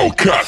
Hellcat.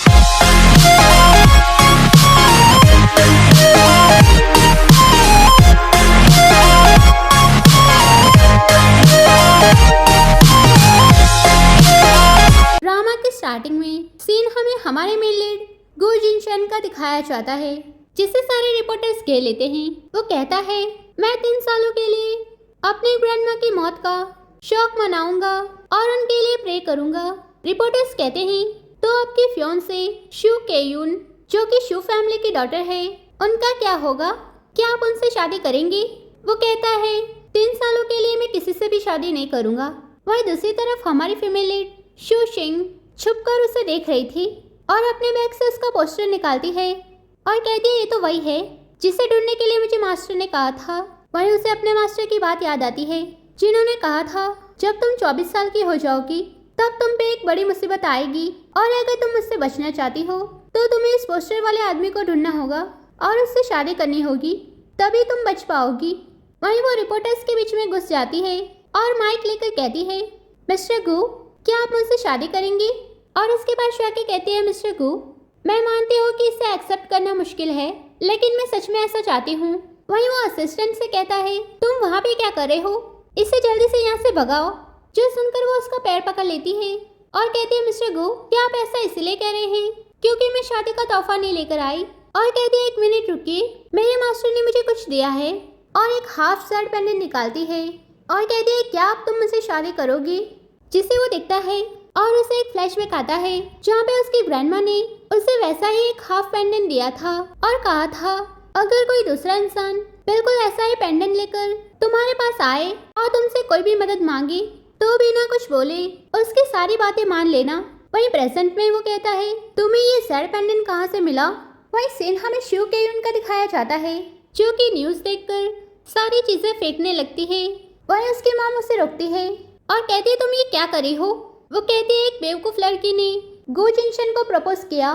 Drama के starting में scene हमें हमारे मेन लीड गो जिनशन का दिखाया जाता है, जिसे सारे रिपोर्टर्स घेर लेते हैं। वो कहता है, मैं 3 सालों के लिए अपनी ग्रैंडमा की मौत का शौक मनाऊंगा और उनके लिए प्रे करूंगा। रिपोर्टर्स कहते हैं, तो आपकी फियोंसे शू केयून, जो कि शू फैमिली की डॉटर है, उनका क्या होगा? क्या आप उनसे शादी करेंगे? वो कहता है, 3 सालों के लिए मैं किसी से भी शादी नहीं करूंगा। वहीं दूसरी तरफ हमारी फीमेल लीड शू शिंग छुपकर उसे देख रही थी और अपने बैग से उसका पोस्टर निकालती है और कहती है, ये तो वही है जिसे ढूंढने के लिए मुझे मास्टर ने कहा था। वहीं उसे अपने मास्टर की बात याद आती है, जिन्होंने कहा था, जब तुम 24 साल की हो जाओगी तब तुम पे एक बड़ी मुसीबत आएगी और अगर तुम मुझसे बचना चाहती हो तो तुम्हें इस पोस्टर वाले आदमी को ढूंढना होगा और उससे शादी करनी होगी, तभी तुम बच पाओगी। वहीं वो रिपोर्टर्स के बीच में घुस जाती है और माइक लेकर कहती है, मिस्टर गू, क्या आप मुझसे शादी करेंगे? और उसके बाद शाके कहती है, मिस्टर गू, मैं मानती हूँ कि इसे एक्सेप्ट करना मुश्किल है, लेकिन मैं सच में ऐसा चाहती हूँ। वहीं वो असिस्टेंट से कहता है, तुम वहाँ पे क्या कर रहे हो? इसे जल्दी से यहाँ से भगाओ। जो सुनकर वो उसका पैर पकड़ लेती है और कहती है, मिस्टर गो, क्या आप ऐसा इसलिए कह रहे हैं क्योंकि मैं शादी का तोहफा नहीं लेकर आई? और कहती है, 1 मिनट रुकिए, मेरे मास्टर ने मुझे कुछ दिया है। और एक हाफ शर्ट पेंडेंट निकालती है और कहती है, क्या आप तुम मुझसे शादी करोगे? जिसे वो देखता है और उसे एक फ्लैशबैक आता है जहाँ पे उसकी ग्रैंडमा ने उसे वैसा ही एक हाफ पेंडेंट दिया था और कहा था, अगर कोई दूसरा इंसान बिल्कुल ऐसा ही पेंडेंट लेकर तुम्हारे पास आए और तुमसे कोई भी मदद मांगे तो बिना कुछ बोले उसकी सारी बातें मान लेना। वहीं प्रेजेंट में वो कहता है, तुम्हें ये सैड पेंडेंट कहाँ से मिला? वहीं सीन हमें शू केयून का दिखाया जाता है, जो कि न्यूज़ देखकर सारी चीजें फेंकने लगती है। वहीं उसकी माँ उसे रोकती है और कहती है, तुम ये क्या करी हो? वो कहती है, एक बेवकूफ लड़की ने गो जिनशन को प्रपोज किया।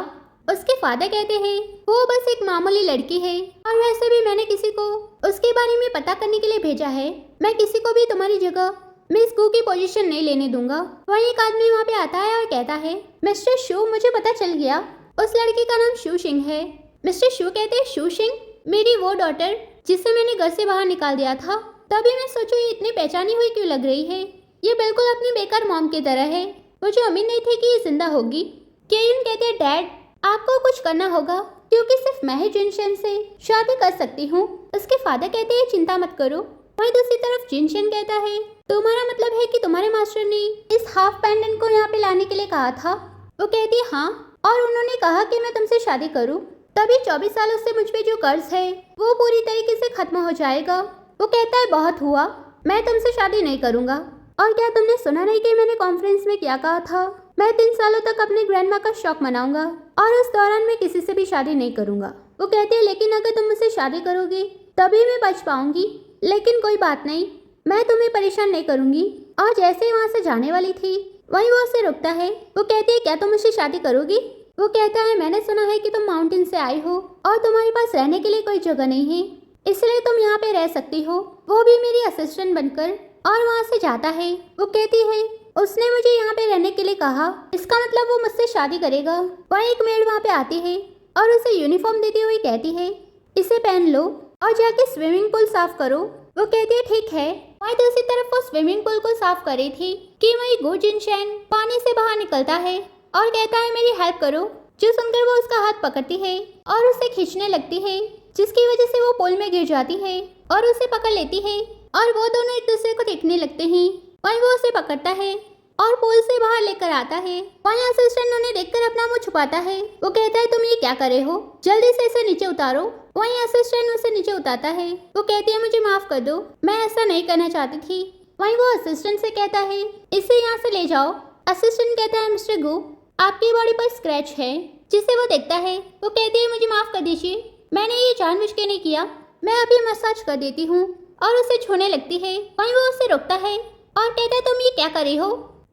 उसके फादर कहते हैं, वो बस एक मामूली लड़की है और वैसे भी मैंने किसी को उसके बारे में पता करने के लिए भेजा है। मैं किसी को भी तुम्हारी जगह मिस गो की पोजीशन नहीं लेने दूंगा। वहीं एक आदमी वहाँ पे आता है और कहता है, मिस्टर शू, मुझे पता चल गया उस लड़की का नाम शू सिंह है। मिस्टर शू कहते हैं, शू सिंह मेरी वो डॉटर जिसे मैंने घर से बाहर निकाल दिया था। तभी मैं सोचूं ये इतनी पहचानी हुई क्यों लग रही है? ये बिल्कुल अपनी बेकार मॉम की तरह है। मुझे उम्मीद नहीं थी कि ये जिंदा होगी। केयून कहते हैं, डैड, आपको कुछ करना होगा क्योंकि सिर्फ मैं ही जिनशन से शादी कर सकती हूँ। उसके फादर कहते हैं, चिंता मत करो। वहीं दूसरी तरफ जिनशन कहता है, तुम्हारा मतलब है कि तुम्हारे मास्टर ने इस हाफ पेंडेंट को यहाँ पे लाने के लिए कहा था? वो कहती है, हाँ, और उन्होंने कहा कि मैं तुमसे शादी करूँ, तभी 24 सालों से मुझ पे जो कर्ज है वो पूरी तरीके से खत्म हो जाएगा। वो कहता है, बहुत हुआ, मैं तुमसे शादी नहीं करूँगा। और क्या तुमने सुना नहीं कि मैंने कॉन्फ्रेंस में क्या कहा था? मैं 3 सालों तक अपनी ग्रैंडमा का शौक मनाऊंगा और उस दौरान मैं किसी से भी शादी नहीं करूंगा। वो कहते हैं, लेकिन अगर तुम मुझसे शादी करोगे तभी मैं बच पाऊंगी। लेकिन कोई बात नहीं, मैं तुम्हें परेशान नहीं करूंगी। और जैसे ही वहाँ से जाने वाली थी, वहीं वो उसे रुकता है। वो कहती है, क्या तुम मुझसे शादी करोगी? वो कहता है, मैंने सुना है कि तुम माउंटेन से आई हो और तुम्हारे पास रहने के लिए कोई जगह नहीं है, इसलिए तुम यहाँ पे रह सकती हो, वो भी मेरी असिस्टेंट बनकर। और वहाँ से जाता है। वो कहती है, उसने मुझे यहाँ पे रहने के लिए कहा, इसका मतलब वो मुझसे शादी करेगा। वहीं एक मेड वहाँ पे आती है और उसे यूनिफॉर्म देती हुई कहती है, इसे पहन लो और जाके स्विमिंग पूल साफ करो। वो कहती है, ठीक है। वहीं दूसरी तरफ वो स्विमिंग पूल को साफ कर रही थी कि वहीं गो जिनशन पानी से बाहर निकलता है और कहता है, मेरी हेल्प करो। जो सुनकर वो उसका हाथ पकड़ती है और उसे खींचने लगती है, जिसकी वजह से वो पूल में गिर जाती है और उसे पकड़ लेती है और वो दोनों एक दूसरे को देखने लगते हैं। वहीं वो उसे पकड़ता है और पूल से बाहर लेकर आता है। वहीं असिस्टेंट उन्हें देखकर अपना मुंह छुपाता है। वो कहता है, तुम ये क्या कर रहे हो? जल्दी से इसे नीचे उतारो। वहीं असिस्टेंट उसे नीचे उतारता है। वो कहती है, मुझे माफ कर दो, मैं ऐसा नहीं करना चाहती थी। वहीं वो असिस्टेंट से कहता है, इसे यहाँ से ले जाओ। असिस्टेंट कहता है, मिस्टर गो, आपकी बॉडी पर स्क्रैच है, जिसे वो देखता है। वो कहती है, मुझे माफ कर दीजिए, मैंने ये जानबूझ के नहीं किया, मैं अभी मसाज कर देती हूँ। और उसे छूने लगती है। वहीं वो उसे रोकता है और कहता है, तुम ये क्या कर रही हो?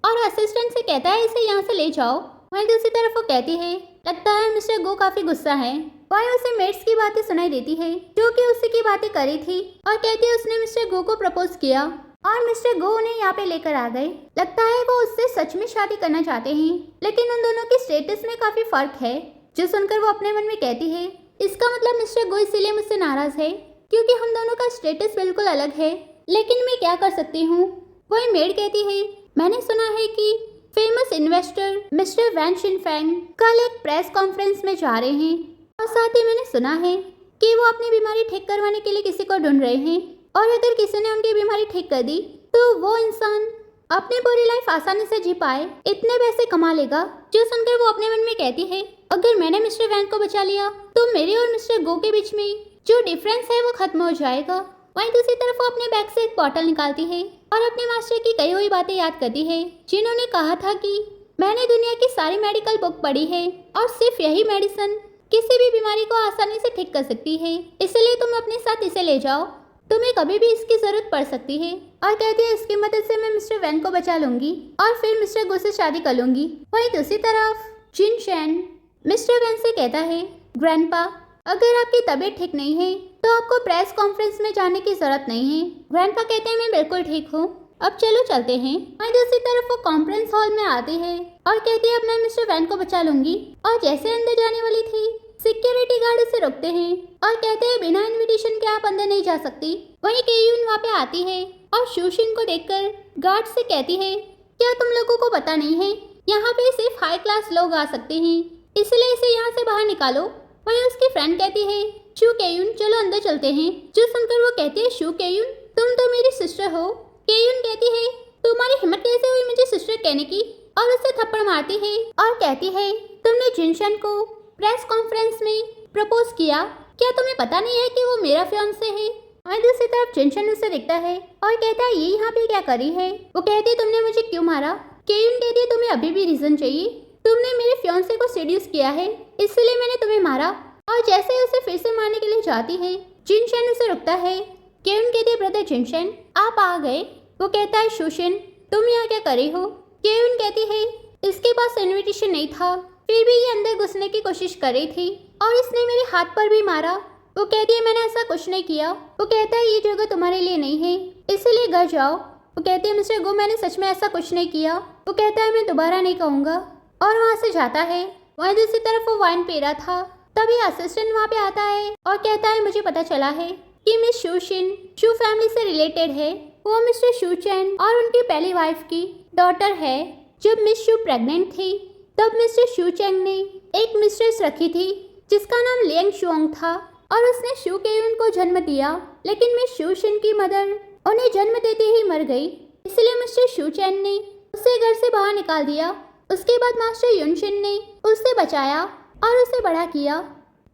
और असिस्टेंट से कहता है, इसे यहाँ से ले जाओ। वहीं दूसरी तरफ वो कहती है, लगता है मिस्टर गो काफी गुस्सा है। वहीं उसे मेट्स की बातें सुनाई देती है, जो कि उसी की बातें करी थी और कहती है, उसने मिस्टर गो को प्रपोज किया और मिस्टर गो उन्हें यहाँ पे लेकर आ गए। लगता है वो उससे सच में शादी करना चाहते हैं, लेकिन उन दोनों के स्टेटस में काफी फर्क है, जो सुनकर वो अपने मन में कहती है इसका मतलब मिस्टर गो इसीलिए मुझसे नाराज है क्योंकि हम दोनों का स्टेटस बिल्कुल अलग है। लेकिन मैं क्या कर सकती हूँ। वही मेड कहती है मैंने सुना है कि फेमस इन्वेस्टर मिस्टर वैन शिनफेंग कल एक प्रेस कॉन्फ्रेंस में जा रहे हैं, और साथ ही मैंने सुना है कि वो अपनी बीमारी ठीक करवाने के लिए किसी को ढूंढ रहे हैं, और अगर किसी ने उनकी बीमारी ठीक कर दी तो वो इंसान अपनी पूरी लाइफ आसानी से जी पाए, इतने पैसे कमा लेगा। जो सुनकर वो अपने मन में कहती है अगर मैंने मिस्टर वैन को बचा लिया तो मेरे और मिस्टर गो के बीच में जो डिफरेंस है वो खत्म हो जाएगा। वहीं दूसरी तरफ वो अपने बैग से एक बॉटल निकालती है और अपने मास्टर की कई हुई बातें याद करती है, जिन्होंने कहा था कि मैंने दुनिया की सारी मेडिकल बुक पढ़ी है और सिर्फ यही मेडिसिन किसी भी बीमारी को आसानी से ठीक कर सकती है, इसलिए तुम अपने साथ इसे ले जाओ, तुम्हें कभी भी इसकी जरूरत पड़ सकती है। और कहती है इसकी मदद से मैं मिस्टर वैन को बचा लूंगी और फिर मिस्टर गो से शादी कर लूंगी। वहीं दूसरी तरफ जिन शैन मिस्टर वैन से कहता है ग्रैंडपा अगर आपकी तबीयत ठीक नहीं है तो आपको प्रेस कॉन्फ्रेंस में जाने की जरूरत नहीं है। ग्रैंडपा कहते हैं मैं बिल्कुल ठीक हूँ, अब चलो चलते हैं। वहीं दूसरी तरफ वो कॉन्फ्रेंस हॉल में आती है और कहती है अब मैं मिस्टर वैन को बचा लूंगी, और जैसे अंदर जाने वाली थी सिक्योरिटी गार्ड उसे रोकते हैं और कहते हैं बिना इनविटेशन के आप अंदर नहीं जा सकती। वहीं केयून वहाँ पे आती है और शूशिन को देखकर गार्ड से कहती है क्या तुम लोगों को पता नहीं है यहाँ पे सिर्फ हाई क्लास लोग आ सकते हैं, इसलिए इसे यहाँ से बाहर निकालो। वहीं उसकी फ्रेंड कहती है शू केयून चलो अंदर चलते हैं, जो सुनकर वो कहती है शू केयून तुम तो मेरी सिस्टर हो। केयून कहती है तुम्हारी हिम्मत कैसे हुई मुझे सिस्टर कहने की, और उसे थप्पड़ मारती है और कहती है तुमने जिनशन को प्रेस कॉन्फ्रेंस में प्रपोज किया, क्या तुम्हें पता नहीं है कि वो मेरा फियांसे है। और दूसरी तरफ जिनशन उसे दिखता है और कहता है ये यहाँ पे क्या करी है। वो कहती है तुमने मुझे क्यों मारा। केयून कहती है तुम्हें अभी भी रीजन चाहिए, तुमने मेरे फियांसे को सेड्यूस किया है इसलिए मैंने तुम्हें मारा। और जैसे ही उसे फिर से मारने के लिए जाती है जिनशन उसे रुकता है। केयून कहती है ब्रदर जिनशन आप आ गए। वो कहता है शूशिन तुम यहाँ क्या कर रही हो। केयून कहती है इसके पास इनविटेशन नहीं था, फिर भी ये अंदर घुसने की कोशिश कर रही थी और इसने मेरे हाथ पर भी मारा। वो कहती है मैंने ऐसा कुछ नहीं किया। वो कहता है ये जगह तुम्हारे लिए नहीं है इसीलिए घर जाओ। वो कहती है मिस्टर गो मैंने सच में ऐसा कुछ नहीं किया। वो कहता है मैं दोबारा नहीं कहूँगा, और वहाँ से जाता है। वहीं दूसरी तरफ वो वाइन पी रहा था, तभी असिस्टेंट वहाँ पे आता है और कहता है मुझे पता चला है कि मिस शूशिन शू फैमिली से रिलेटेड है, वो मिस्टर शू चैन और उनकी पहली वाइफ की डॉटर है। जब मिस शू प्रेग्नेंट थी तब मिस्टर शू चैंग ने एक मिस्ट्रेस रखी थी जिसका नाम लियांग शुआंग था, और उसने शू केयून को जन्म दिया, लेकिन मिस शू शिन की मदर उन्हें जन्म देते ही मर गई, इसलिए मिस्टर शू चैन ने उसे घर से बाहर निकाल दिया। उसके बाद मास्टर युनशिन ने उसे बचाया और उसे बड़ा किया।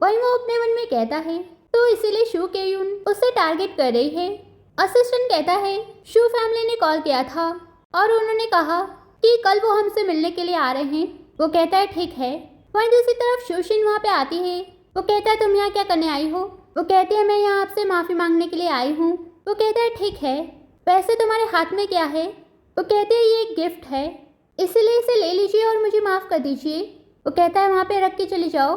वहीं वो अपने मन में कहता है तो इसीलिए शू केयून उसे टारगेट कर रही है। असिस्टेंट कहता है शू फैमिली ने कॉल किया था और उन्होंने कहा कि कल वो हमसे मिलने के लिए आ रहे हैं। वो कहता है ठीक है। वहीं दूसरी तरफ शूशिन वहाँ पे आती है। वो कहता है तुम यहाँ क्या करने आई हो। वो कहती है मैं यहाँ आपसे माफ़ी मांगने के लिए आई हूँ। वो कहता है ठीक है, वैसे तुम्हारे हाथ में क्या है। वो कहते हैं ये एक गिफ्ट है, इसीलिए इसे ले लीजिए और मुझे माफ़ कर दीजिए। वो कहता है वहाँ पे रख के चली जाओ।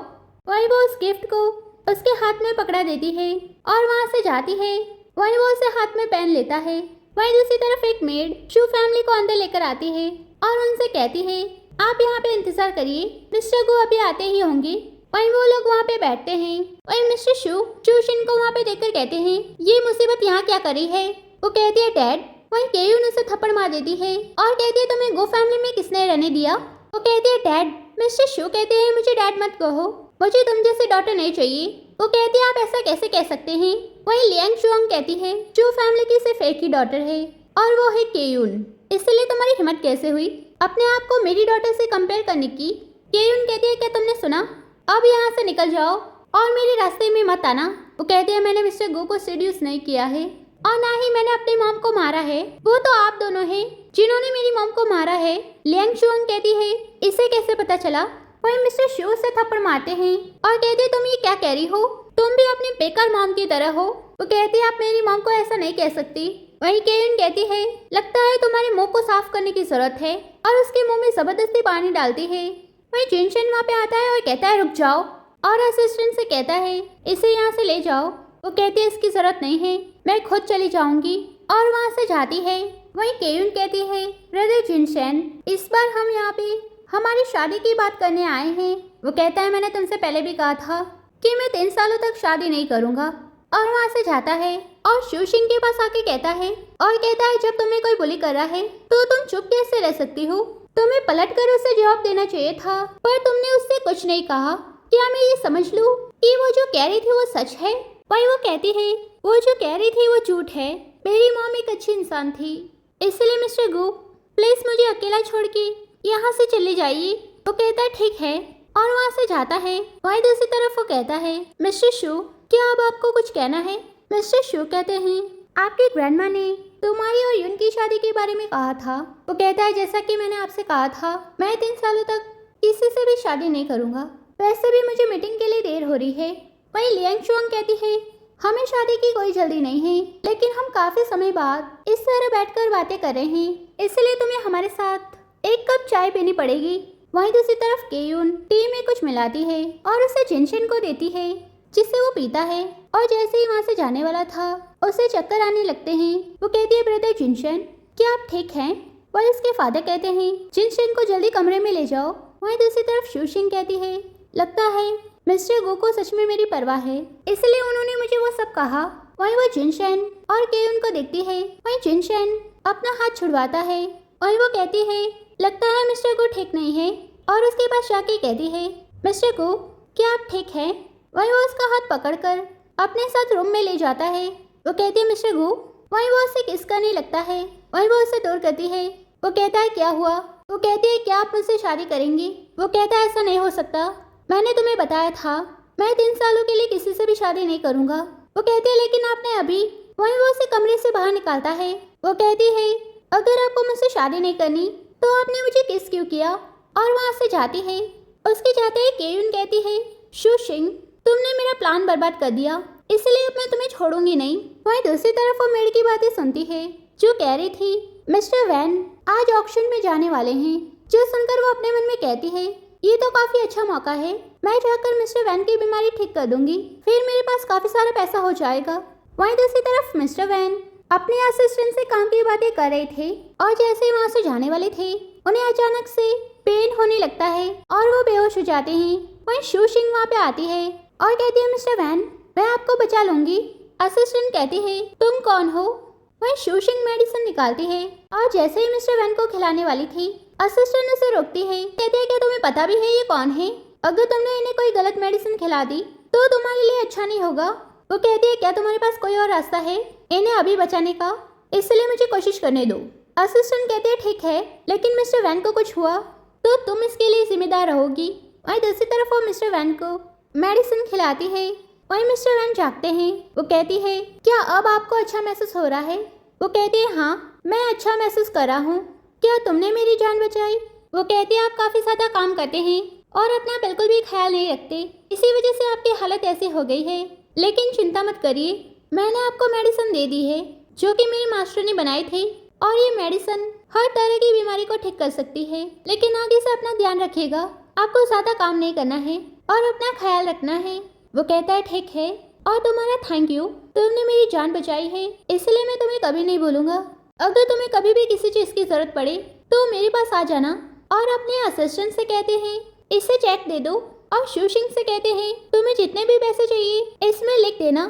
वहीं वो उस गिफ्ट को उसके हाथ में पकड़ा देती है और वहाँ से जाती है। वहीं वो उसे हाथ में पहन लेता है। वहीं दूसरी तरफ एक मेड शू फैमिली को अंदर लेकर आती है और उनसे कहती है आप यहाँ पे इंतजार करिए, मिस्टर गो अभी आते ही होंगे। वहीं वो लोग वहाँ पे बैठते हैं। वहीं मिस्टर शूशिन को वहाँ पे देखकर कहते हैं ये मुसीबत यहाँ क्या करी है। वो कहती है डैड। वहीं केयून उसे थप्पड़ मार देती है और कहती है तुम्हें गो फैमिली में किसने रहने दिया। वो कहती है डैड। मिस्टर शू कहते हैं मुझे डैड मत कहो, मुझे तुम जैसे डॉटर नहीं चाहिए। वो कहती है आप ऐसा कैसे कह सकते हैं। वहीं लियांग शुआंग कहती है शू फैमिली की सिर्फ एक ही डॉटर है और वो है केयून, इसलिए तुम्हारी हिम्मत कैसे हुई अपने आप को मेरी डॉटर से कंपेयर करने की। केयून कहती है क्या तुमने सुना, अब यहाँ से निकल जाओ और मेरे रास्ते में मत आना। वो कहते हैं मैंने मिस्टर गो को सेड्यूस नहीं किया है और ना ही मैंने अपनी मॉम को मारा है, वो तो आप दोनों हैं जिन्होंने मेरी मॉम को मारा है। लियांग शुआंग कहती है इसे कैसे पता चला। वहीं मिस्टर शू से थप्पड़ मारते हैं और कहते हैं तुम ये क्या कह रही हो, तुम भी अपनी बेकार मॉम की तरह हो। वो कहती है आप मेरी मॉम को ऐसा नहीं कह सकती। वहीं केयून कहती है लगता है तुम्हारे मुंह को साफ करने की जरूरत है, और उसके मुंह में जबरदस्ती पानी डालती है। वहीं जिनशन वहाँ पे आता है और कहता है रुक जाओ, और असिस्टेंट से कहता है इसे यहाँ से ले जाओ। वो कहती है इसकी जरूरत नहीं है, मैं खुद चली जाऊंगी। और वहाँ से जाती है। वहीं केयुन कहती है, ब्रदर जिनशन, इस बार हम यहाँ पे हमारी शादी की बात करने आए हैं। वो कहता है, मैंने तुमसे पहले भी कहा था कि मैं 3 सालों तक शादी नहीं करूँगा। और वहाँ से जाता है और शूशिंग के पास आके कहता है जब तुम्हें कोई बुली कर रहा है तो तुम चुप कैसे रह सकती हो? तुम्हें पलट कर उसे जवाब देना चाहिए था, पर तुमने उससे कुछ नहीं कहा। क्या मैं ये समझ लूं कि वो जो कह रही थी वो सच है? वही वो कहती है, वो जो कह रही थी वो झूठ है। मेरी मॉम एक अच्छी इंसान थी, इसलिए मिस्टर गो प्लीज मुझे अकेला छोड़ के यहाँ से चले जाइए। वो कहता है ठीक है और वहाँ से जाता है। वहीं दूसरी तरफ वो कहता है, मिस्टर शू, क्या अब आपको कुछ कहना है? मिस्टर शू कहते हैं, आपकी ग्रैंडमा ने तुम्हारी और युन की शादी के बारे में कहा था। वो कहता है, जैसा कि मैंने आपसे कहा था, मैं 3 सालों तक किसी से भी शादी नहीं करूँगा। वैसे भी मुझे मीटिंग के लिए देर हो रही है। वहीं लियांग चुआंग कहती है, हमें शादी की कोई जल्दी नहीं है, लेकिन हम काफी समय बाद इस तरह बैठकर बातें कर रहे हैं, इसलिए तुम्हें हमारे साथ एक कप चाय पीनी पड़ेगी। वहीं दूसरी तरफ केयुन टी में कुछ मिलाती है और उसे जिनशन को देती है, जिससे वो पीता है। और जैसे ही वहाँ से जाने वाला था, उसे चक्कर आने लगते हैं। वो कहती है, ब्रदर जिनशन, क्या आप ठीक हैं? वही उसके फादर कहते हैं, जिनशन को जल्दी कमरे में ले जाओ। वहीं दूसरी तरफ शूशिंग कहती है, लगता है मिस्टर गो को सच में मेरी परवाह है, इसलिए उन्होंने मुझे वो सब कहा। वहीं वो जिनशन और केयुन को देखती है। वहीं जिनशन अपना हाथ छुड़वाता है। वहीं वो कहती है, लगता है मिस्टर गो ठीक नहीं है। और उसके पास जाके कहती है, मिस्टर गो, क्या आप ठीक हैं? वहीं वो उसका हाथ पकड़कर अपने साथ रूम में ले जाता है। वो कहती है, मिस्टर गो। वहीं वो उसे किस करने लगता है। वहीं वो उसे दूर करती है। वो कहता है, क्या हुआ? वो कहती है, क्या आप मुझसे शादी करेंगी? वो कहता है, ऐसा नहीं हो सकता, मैंने तुम्हें बताया था मैं 3 सालों के लिए किसी से भी शादी नहीं करूंगा। वो कहती है, लेकिन आपने अभी। वहीं वो उसे कमरे से बाहर निकालता है। वो कहती है, अगर आपको मुझसे शादी नहीं करनी तो आपने मुझे किस क्यों किया? और वहाँ से जाती है। उसके जाते ही केयुन कहती है, शूशिंग, तुमने मेरा प्लान बर्बाद कर दिया, इसलिए अब मैं तुम्हें छोड़ूंगी नहीं। वहीं दूसरी तरफ वो मेड की बातें सुनती है, जो कह रही थी, मिस्टर वैन आज ऑक्शन में जाने वाले हैं। जो सुनकर वो अपने मन में कहती है, ये तो काफी अच्छा मौका है, मैं जाकर मिस्टर वैन की बीमारी ठीक कर दूंगी, फिर मेरे पास काफी सारा पैसा हो जाएगा। वहीं दूसरी तरफ मिस्टर वैन अपने असिस्टेंट से काम की बातें कर रहे थे और जैसे ही वहाँ से जाने वाले थे, उन्हें अचानक से पेन होने लगता है और वो बेहोश हो जाते हैं। वहीं शूशिंग वहाँ पे आती है और कहती है, मिस्टर वैन, मैं आपको बचा लूंगी। असिस्टेंट कहती है, तुम कौन हो? वहीं शूशिंग मेडिसिन निकालती है और जैसे ही मिस्टर वैन को खिलाने वाली थी, असिस्टेंट उसे रोकती है। कहती है, क्या तुम्हें पता भी है ये कौन है? अगर तुमने इन्हें कोई गलत मेडिसिन खिला दी तो तुम्हारे लिए अच्छा नहीं होगा। वो कहती है, क्या तुम्हारे पास कोई और रास्ता है इन्हें अभी बचाने का? इसलिए मुझे कोशिश करने दो। असिस्टेंट कहते हैं, ठीक है, लेकिन मिस्टर वैन को कुछ हुआ तो तुम इसके लिए जिम्मेदार रहोगी। वहीं दूसरी तरफ वो मिस्टर वैन को मेडिसिन खिलाती है। वहीं मिस्टर वैन जागते हैं। वो कहती है, क्या अब आपको अच्छा महसूस हो रहा है? वो कहती है, हाँ, मैं अच्छा महसूस कर रहा हूँ। क्या तुमने मेरी जान बचाई? वो कहती है, आप काफी ज्यादा काम करते हैं और अपना बिल्कुल भी ख्याल नहीं रखते, इसी वजह से आपकी हालत ऐसी हो गई है। लेकिन चिंता मत करिए, मैंने आपको मेडिसिन दे दी है जो कि मेरे मास्टर ने बनाई थी, और ये मेडिसिन हर तरह की बीमारी को ठीक कर सकती है। लेकिन आगे से अपना ध्यान रखिएगा, आपको ज्यादा काम नहीं करना है और अपना ख्याल रखना है। वो कहता है, ठीक है, और तुम्हारा थैंक यू, तुमने मेरी जान बचाई है, इसलिए मैं तुम्हें कभी नहीं भूलूंगा। अगर तुम्हें कभी भी किसी चीज की जरूरत पड़े तो मेरे पास आ जाना। और अपने असिस्टेंट से कहते हैं, इसे चेक दे दो। और शूशिंग से कहते हैं, तुम्हें जितने भी पैसे चाहिए इसमें लिख देना।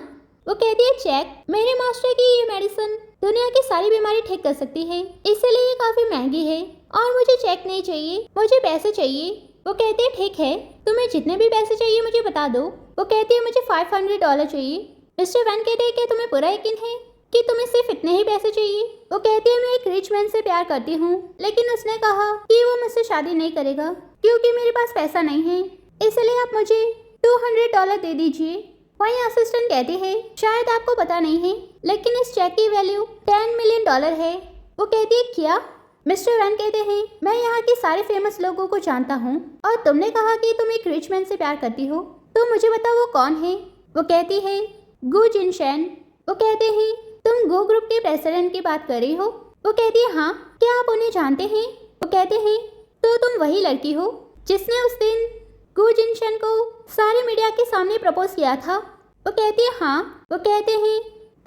वो कहती है, चेक, मेरे मास्टर की ये मेडिसिन दुनिया की सारी बीमारी ठीक कर सकती है, इसलिए ये काफी महंगी है और मुझे चेक नहीं चाहिए, मुझे पैसे चाहिए। वो कहती है, ठीक है, तुम्हें जितने भी पैसे चाहिए मुझे बता दो। वो कहती है, मुझे $500 चाहिए। मिस्टर वैन कहते हैं, क्या तुम्हें पूरा यकीन है कि तुम्हें सिर्फ इतने ही पैसे चाहिए? वो कहती है, मैं एक रिच मैन से प्यार करती हूँ, लेकिन उसने कहा कि वो मुझसे शादी नहीं करेगा क्योंकि मेरे पास पैसा नहीं है, इसलिए आप मुझे $200 दे दीजिए। वहीं असिस्टेंट कहती है, शायद आपको पता नहीं है, लेकिन इस चेक की वैल्यू $10 मिलियन है। वो कहती है, क्या? मिस्टर वैन कहते हैं, मैं यहाँ के सारे फेमस लोगों को जानता हूँ और तुमने कहा कि तुम एक रिच मैन से प्यार करती हो, तो मुझे बताओ वो कौन है? वो कहती है, गु जिनशन। वो कहते हैं, तुम गो ग्रुप के प्रेसिडेंट की बात कर रही हो? वो कहती है, हाँ, क्या आप उन्हें जानते हैं? वो कहते हैं, तो तुम वही लड़की हो जिसने उस दिन गु जिनशन को सारे मीडिया के सामने प्रपोज किया था? वो कहती है, हाँ। वो कहते हैं,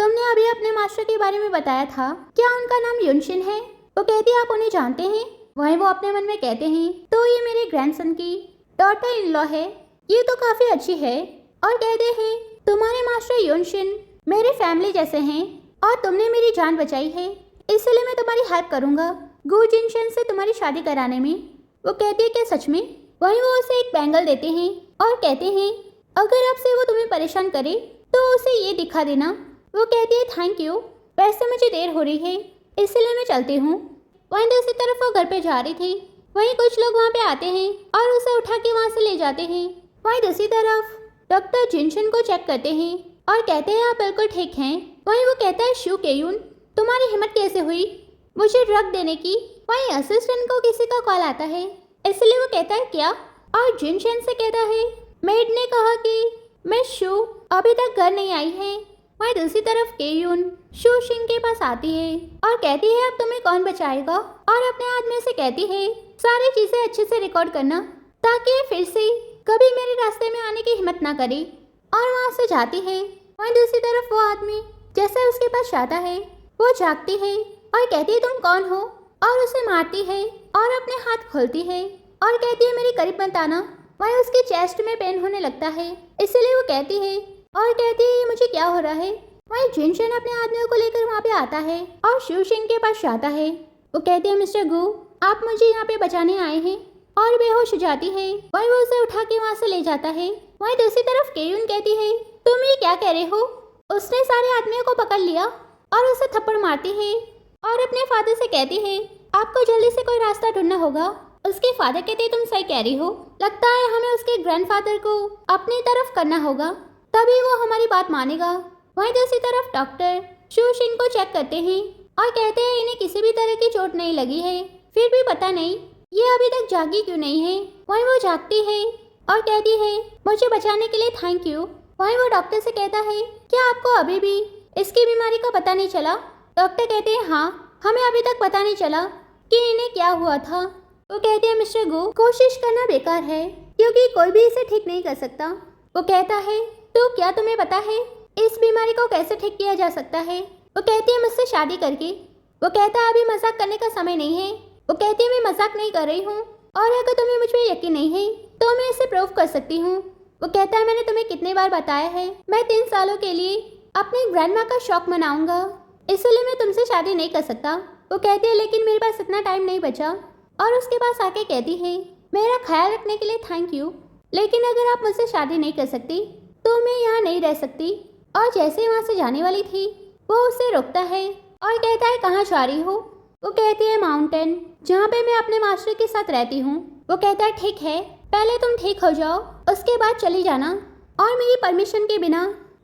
तुमने अभी अपने मास्टर के बारे में बताया था, क्या उनका नाम युनशिन है? वो कहती है आप उन्हें जानते हैं? वहीं वो अपने मन में कहते हैं तो ये मेरे ग्रैंडसन की डॉटर इन लॉ है, ये तो काफी अच्छी है। और कहते हैं तुम्हारे मास्टर युनशिन मेरे फैमिली जैसे हैं और तुमने मेरी जान बचाई है, इसलिए मैं तुम्हारी हेल्प करूंगा गु जिनशन से तुम्हारी शादी कराने में। वो कहती है क्या सच में? वहीं वो उसे एक बैंगल देते हैं और कहते हैं अगर आपसे वो तुम्हें परेशान करे तो उसे ये दिखा देना। वो कहती है थैंक यू, वैसे मुझे देर हो रही है इसलिए मैं चलती हूँ। वहीं दूसरी तरफ वो घर पे जा रही थी, वहीं कुछ लोग वहाँ पे आते हैं और उसे उठा के वहाँ से ले जाते हैं। वहीं दूसरी तरफ डॉक्टर जिनशन को चेक करते हैं और कहते हैं आप बिल्कुल ठीक हैं। वहीं वो कहता है शू केयुन तुम्हारी हिम्मत कैसे हुई मुझे ड्रग देने की? वहीं असिस्टेंट को किसी का कॉल आता है, इसलिए वो कहता है क्या, और जिनशन से कहता है मेड ने कहा कि मैं शू अभी तक घर नहीं आई है। वहीं दूसरी तरफ केयुन शू शिंग के पास आती है और कहती है अब तुम्हें कौन बचाएगा, और अपने आदमी से कहती है सारी चीजें अच्छे से रिकॉर्ड करना ताकि फिर से कभी मेरे रास्ते में आने की हिम्मत ना करे, और वहाँ से जाती है। वहीं दूसरी तरफ वो आदमी जैसे उसके पास जाता है वो जागती है और कहती है तुम कौन हो, और उसे मारती है और अपने हाथ खोलती है और कहती है मेरे करीब मत आना। वहीं उसके चेस्ट में पेन होने लगता है, इसलिए वो कहती है ये मुझे क्या हो रहा है। वहीं जिनशन अपने आदमियों को लेकर वहाँ पे आता है और शिव सिंह के पास जाता है। वो कहते हैं मिस्टर गु आप मुझे यहाँ पे बचाने आए हैं, और बेहोश हो जाती है। वहीं वो उसे उठा के वहाँ से ले जाता है। वहीं दूसरी तरफ केयुन कहती है तुम ये क्या कह रहे हो? उसने सारे आदमियों को पकड़ लिया और उसे थप्पड़ मारती है और अपने फादर से कहती है आपको जल्दी से कोई रास्ता ढूंढना होगा। उसके फादर कहते तुम सही कह रही हो, लगता है हमें उसके ग्रैंडफादर को अपनी तरफ करना होगा तभी वो हमारी बात मानेगा। वहीं दूसरी तरफ डॉक्टर शू सिंह को चेक करते हैं और कहते हैं इन्हें किसी भी तरह की चोट नहीं लगी है, फिर भी पता नहीं ये अभी तक जागी क्यों नहीं है। वहीं वो जागती है और कहती है मुझे बचाने के लिए थैंक यू। वहीं वो डॉक्टर से कहता है क्या आपको अभी भी इसकी बीमारी का पता नहीं चला? डॉक्टर कहते हैं हाँ हमें अभी तक पता नहीं चला कि इन्हें क्या हुआ था। वो कहते हैं मिस्टर गो कोशिश करना बेकार है क्योंकि कोई भी इसे ठीक नहीं कर सकता। वो कहता है तो क्या तुम्हें पता है इस बीमारी को कैसे ठीक किया जा सकता है? वो कहती है मुझसे शादी करके। वो कहता है अभी मजाक करने का समय नहीं है। वो कहती है मैं मजाक नहीं कर रही हूँ, और अगर तुम्हें मुझ पर यकीन नहीं है तो मैं इसे प्रूव कर सकती हूँ। वो कहता है मैंने तुम्हें कितनी बार बताया है मैं 3 सालों के लिए अपनी ग्रैंडमा का शौक मनाऊंगा, इसलिए मैं तुमसे शादी नहीं कर सकता। वो कहती है लेकिन मेरे पास इतना टाइम नहीं बचा, और उसके पास आके कहती है मेरा ख्याल रखने के लिए थैंक यू, लेकिन अगर आप मुझसे शादी नहीं कर सकती तो मैं यहाँ नहीं रह सकती। और जैसे वहाँ से जाने वाली थी वो उसे रोकता है और कहता है कहाँ जा रही हो? वो कहती है माउंटेन जहाँ पे मैं अपने मास्टर के साथ रहती हूँ। वो कहता है ठीक है पहले तुम ठीक हो जाओ उसके बाद चली जाना, और मेरी परमिशन के बिना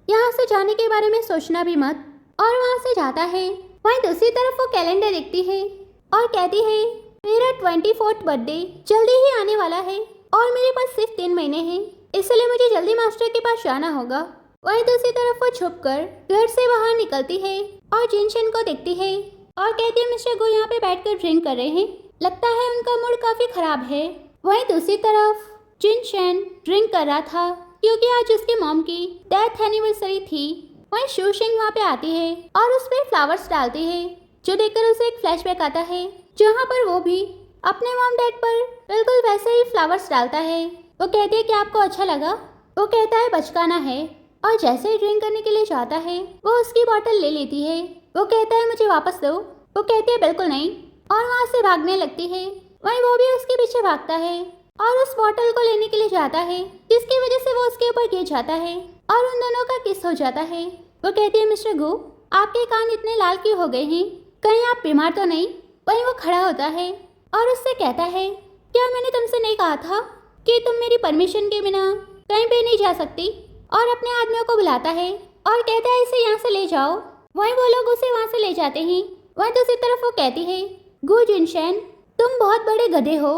यहाँ से जाने के बारे में सोचना भी मत। और वहाँ से जाता है। वहीं दूसरी तरफ वो कैलेंडर देखती है और कहती है मेरा 24th बर्थडे जल्दी ही आने वाला है और मेरे पास सिर्फ 3 महीने हैं, इसलिए मुझे जल्दी मास्टर के पास जाना होगा। वहीं दूसरी तरफ वो छुपकर घर से बाहर निकलती है और जिनशन को देखती है और कहती है मिस्टर गो यहाँ पे बैठकर ड्रिंक कर रहे हैं, लगता है उनका मूड काफी खराब है। वहीं दूसरी तरफ जिनशन ड्रिंक कर रहा था क्योंकि आज उसके मॉम की डेथ एनिवर्सरी थी। वहीं शू सिंह वहाँ पे आती है और उस पर फ्लावर्स डालती है, जो देखकर उसे एक फ्लैशबैक आता है जहाँ पर वो भी अपने मॉम डैड पर बिल्कुल वैसे ही फ्लावर्स डालता है। वो कहती है कि आपको अच्छा लगा? वो कहता है बचकाना है, और जैसे ही ड्रिंक करने के लिए जाता है वो उसकी बोतल ले लेती है। वो कहता है मुझे वापस दो। वो कहती है बिल्कुल नहीं, और वहाँ से भागने लगती है। वहीं वो भी उसके पीछे भागता है और उस बोतल को लेने के लिए जाता है, जिसकी वजह से वो उसके ऊपर गिर जाता है और उन दोनों का किस हो जाता है। वो कहती है मिस्टर गो आपके कान इतने लाल क्यों हो गए हैं, कहीं आप बीमार तो नहीं? वहीं वो खड़ा होता है और उससे कहता है क्या मैंने तुमसे नहीं कहा था कि तुम मेरी परमिशन के बिना कहीं पे नहीं जा सकती? और अपने आदमियों को बुलाता है और कहता है इसे यहाँ से ले जाओ। वहीं वो लोग उसे वहाँ से ले जाते हैं। वहीं दूसरी तरफ वो कहती है गु जिनशन तुम बहुत बड़े गधे हो,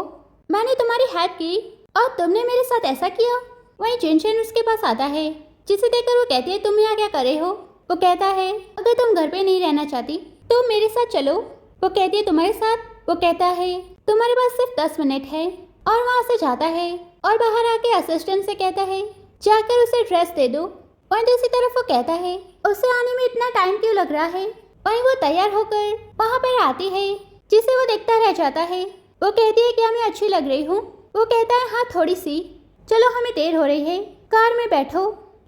मैंने तुम्हारी हेल्प की और तुमने मेरे साथ ऐसा किया। वहीं जिनशन उसके पास आता है, जिसे देखकर वो कहती है तुम यहाँ क्या कर रहे हो? वो कहता है अगर तुम घर पे नहीं रहना चाहती तो मेरे साथ चलो। वो कहती है तुम्हारे साथ? वो कहता है तुम्हारे पास सिर्फ 10 मिनट है, और वहाँ से जाता है और बाहर आके असिस्टेंट से कहता है जाकर उसे ड्रेस दे दो। वहीं दूसरी तरफ वो कहता है उसे आने में इतना टाइम क्यों लग रहा है। वहीं वो तैयार होकर वहाँ पर आती है जिसे वो देखता रह जाता है। वो कहती है क्या मैं अच्छी लग रही हूँ। वो कहता है हाँ थोड़ी सी, चलो हमें देर हो रही है, कार में बैठो।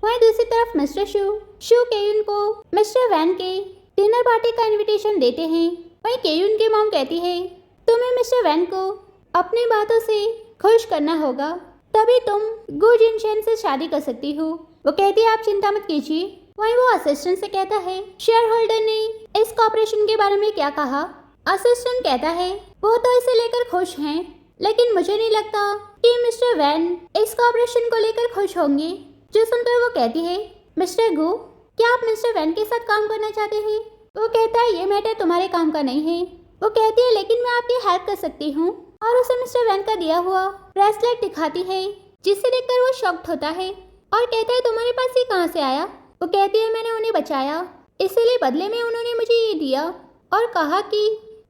वहीं दूसरी तरफ मिस्टर शू केयुन को मिस्टर वैन के डिनर पार्टी का इनविटेशन देते हैं। वहीं केयुन की मॉम कहती है तुम्हें मिस्टर वैन को अपनी बातों से खुश करना होगा, तभी तुम गो जिनशन से शादी कर सकती हो। वो कहती है आप चिंता मत कीजिए। वहीं वो असिस्टेंट से कहता है शेयर होल्डर ने इस कॉर्पोरेशन के बारे में क्या कहा। असिस्टेंट कहता है वो तो इसे लेकर खुश हैं, लेकिन मुझे नहीं लगता कि मिस्टर वैन इस कॉर्पोरेशन को लेकर खुश होंगे। जो सुनकर वो कहती है मिस्टर गो क्या आप मिस्टर वैन के साथ काम करना चाहते हैं। वो कहता है ये मैटर तुम्हारे काम का नहीं है। वो कहती है लेकिन मैं आपकी हेल्प कर सकती हूँ, और उसे मिस्टर वैन का दिया हुआ ब्रेसलेट दिखाती है, जिसे देखकर वो शॉक्ड होता है और कहता है तुम्हारे पास ये कहाँ से आया। वो कहती है मैंने उन्हें बचाया, इसीलिए बदले में उन्होंने मुझे ये दिया और कहा कि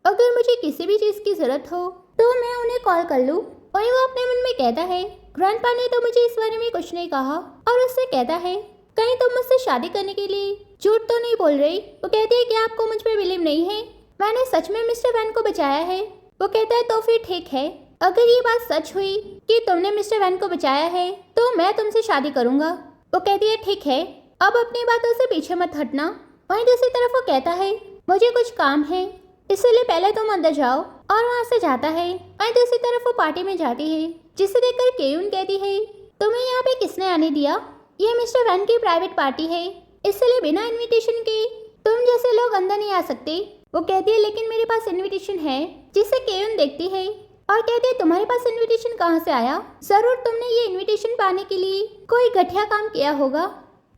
अगर मुझे किसी भी चीज़ की जरूरत हो तो मैं उन्हें कॉल कर लूँ। वही वो अपने मन में कहता है ग्रैंडपा ने तो मुझे इस बारे में कुछ नहीं कहा, और उससे कहता है कहीं तुम मुझसे शादी करने के लिए झूठ तो नहीं बोल रही। वो कहती है कि आपको मुझ पर बिलीव नहीं है, मैंने सच में मिस्टर वैन को बचाया है। वो कहता है तो फिर ठीक है, अगर ये बात सच हुई कि तुमने मिस्टर वैन को बचाया है तो मैं तुमसे शादी करूंगा। वो कहती है ठीक है, अब अपनी बातों से पीछे मत हटना। वहीं दूसरी तरफ वो कहता है मुझे कुछ काम है, इसलिए पहले तुम अंदर जाओ, और वहाँ से जाता है। वहीं दूसरी तरफ वो पार्टी में जाती है, जिसे देखकर केयुन कहती है तुम्हें यहाँ पे किसने आने दिया, ये मिस्टर वैन की प्राइवेट पार्टी है, इसलिए बिना इनविटेशन के तुम जैसे लोग अंदर नहीं आ सकते। वो कहती है लेकिन मेरे पास इनविटेशन है, जिसे केयुन देखती है और कहती है तुम्हारे पास इनविटेशन कहाँ से आया, जरूर तुमने ये इनविटेशन पाने के लिए कोई घटिया काम किया होगा।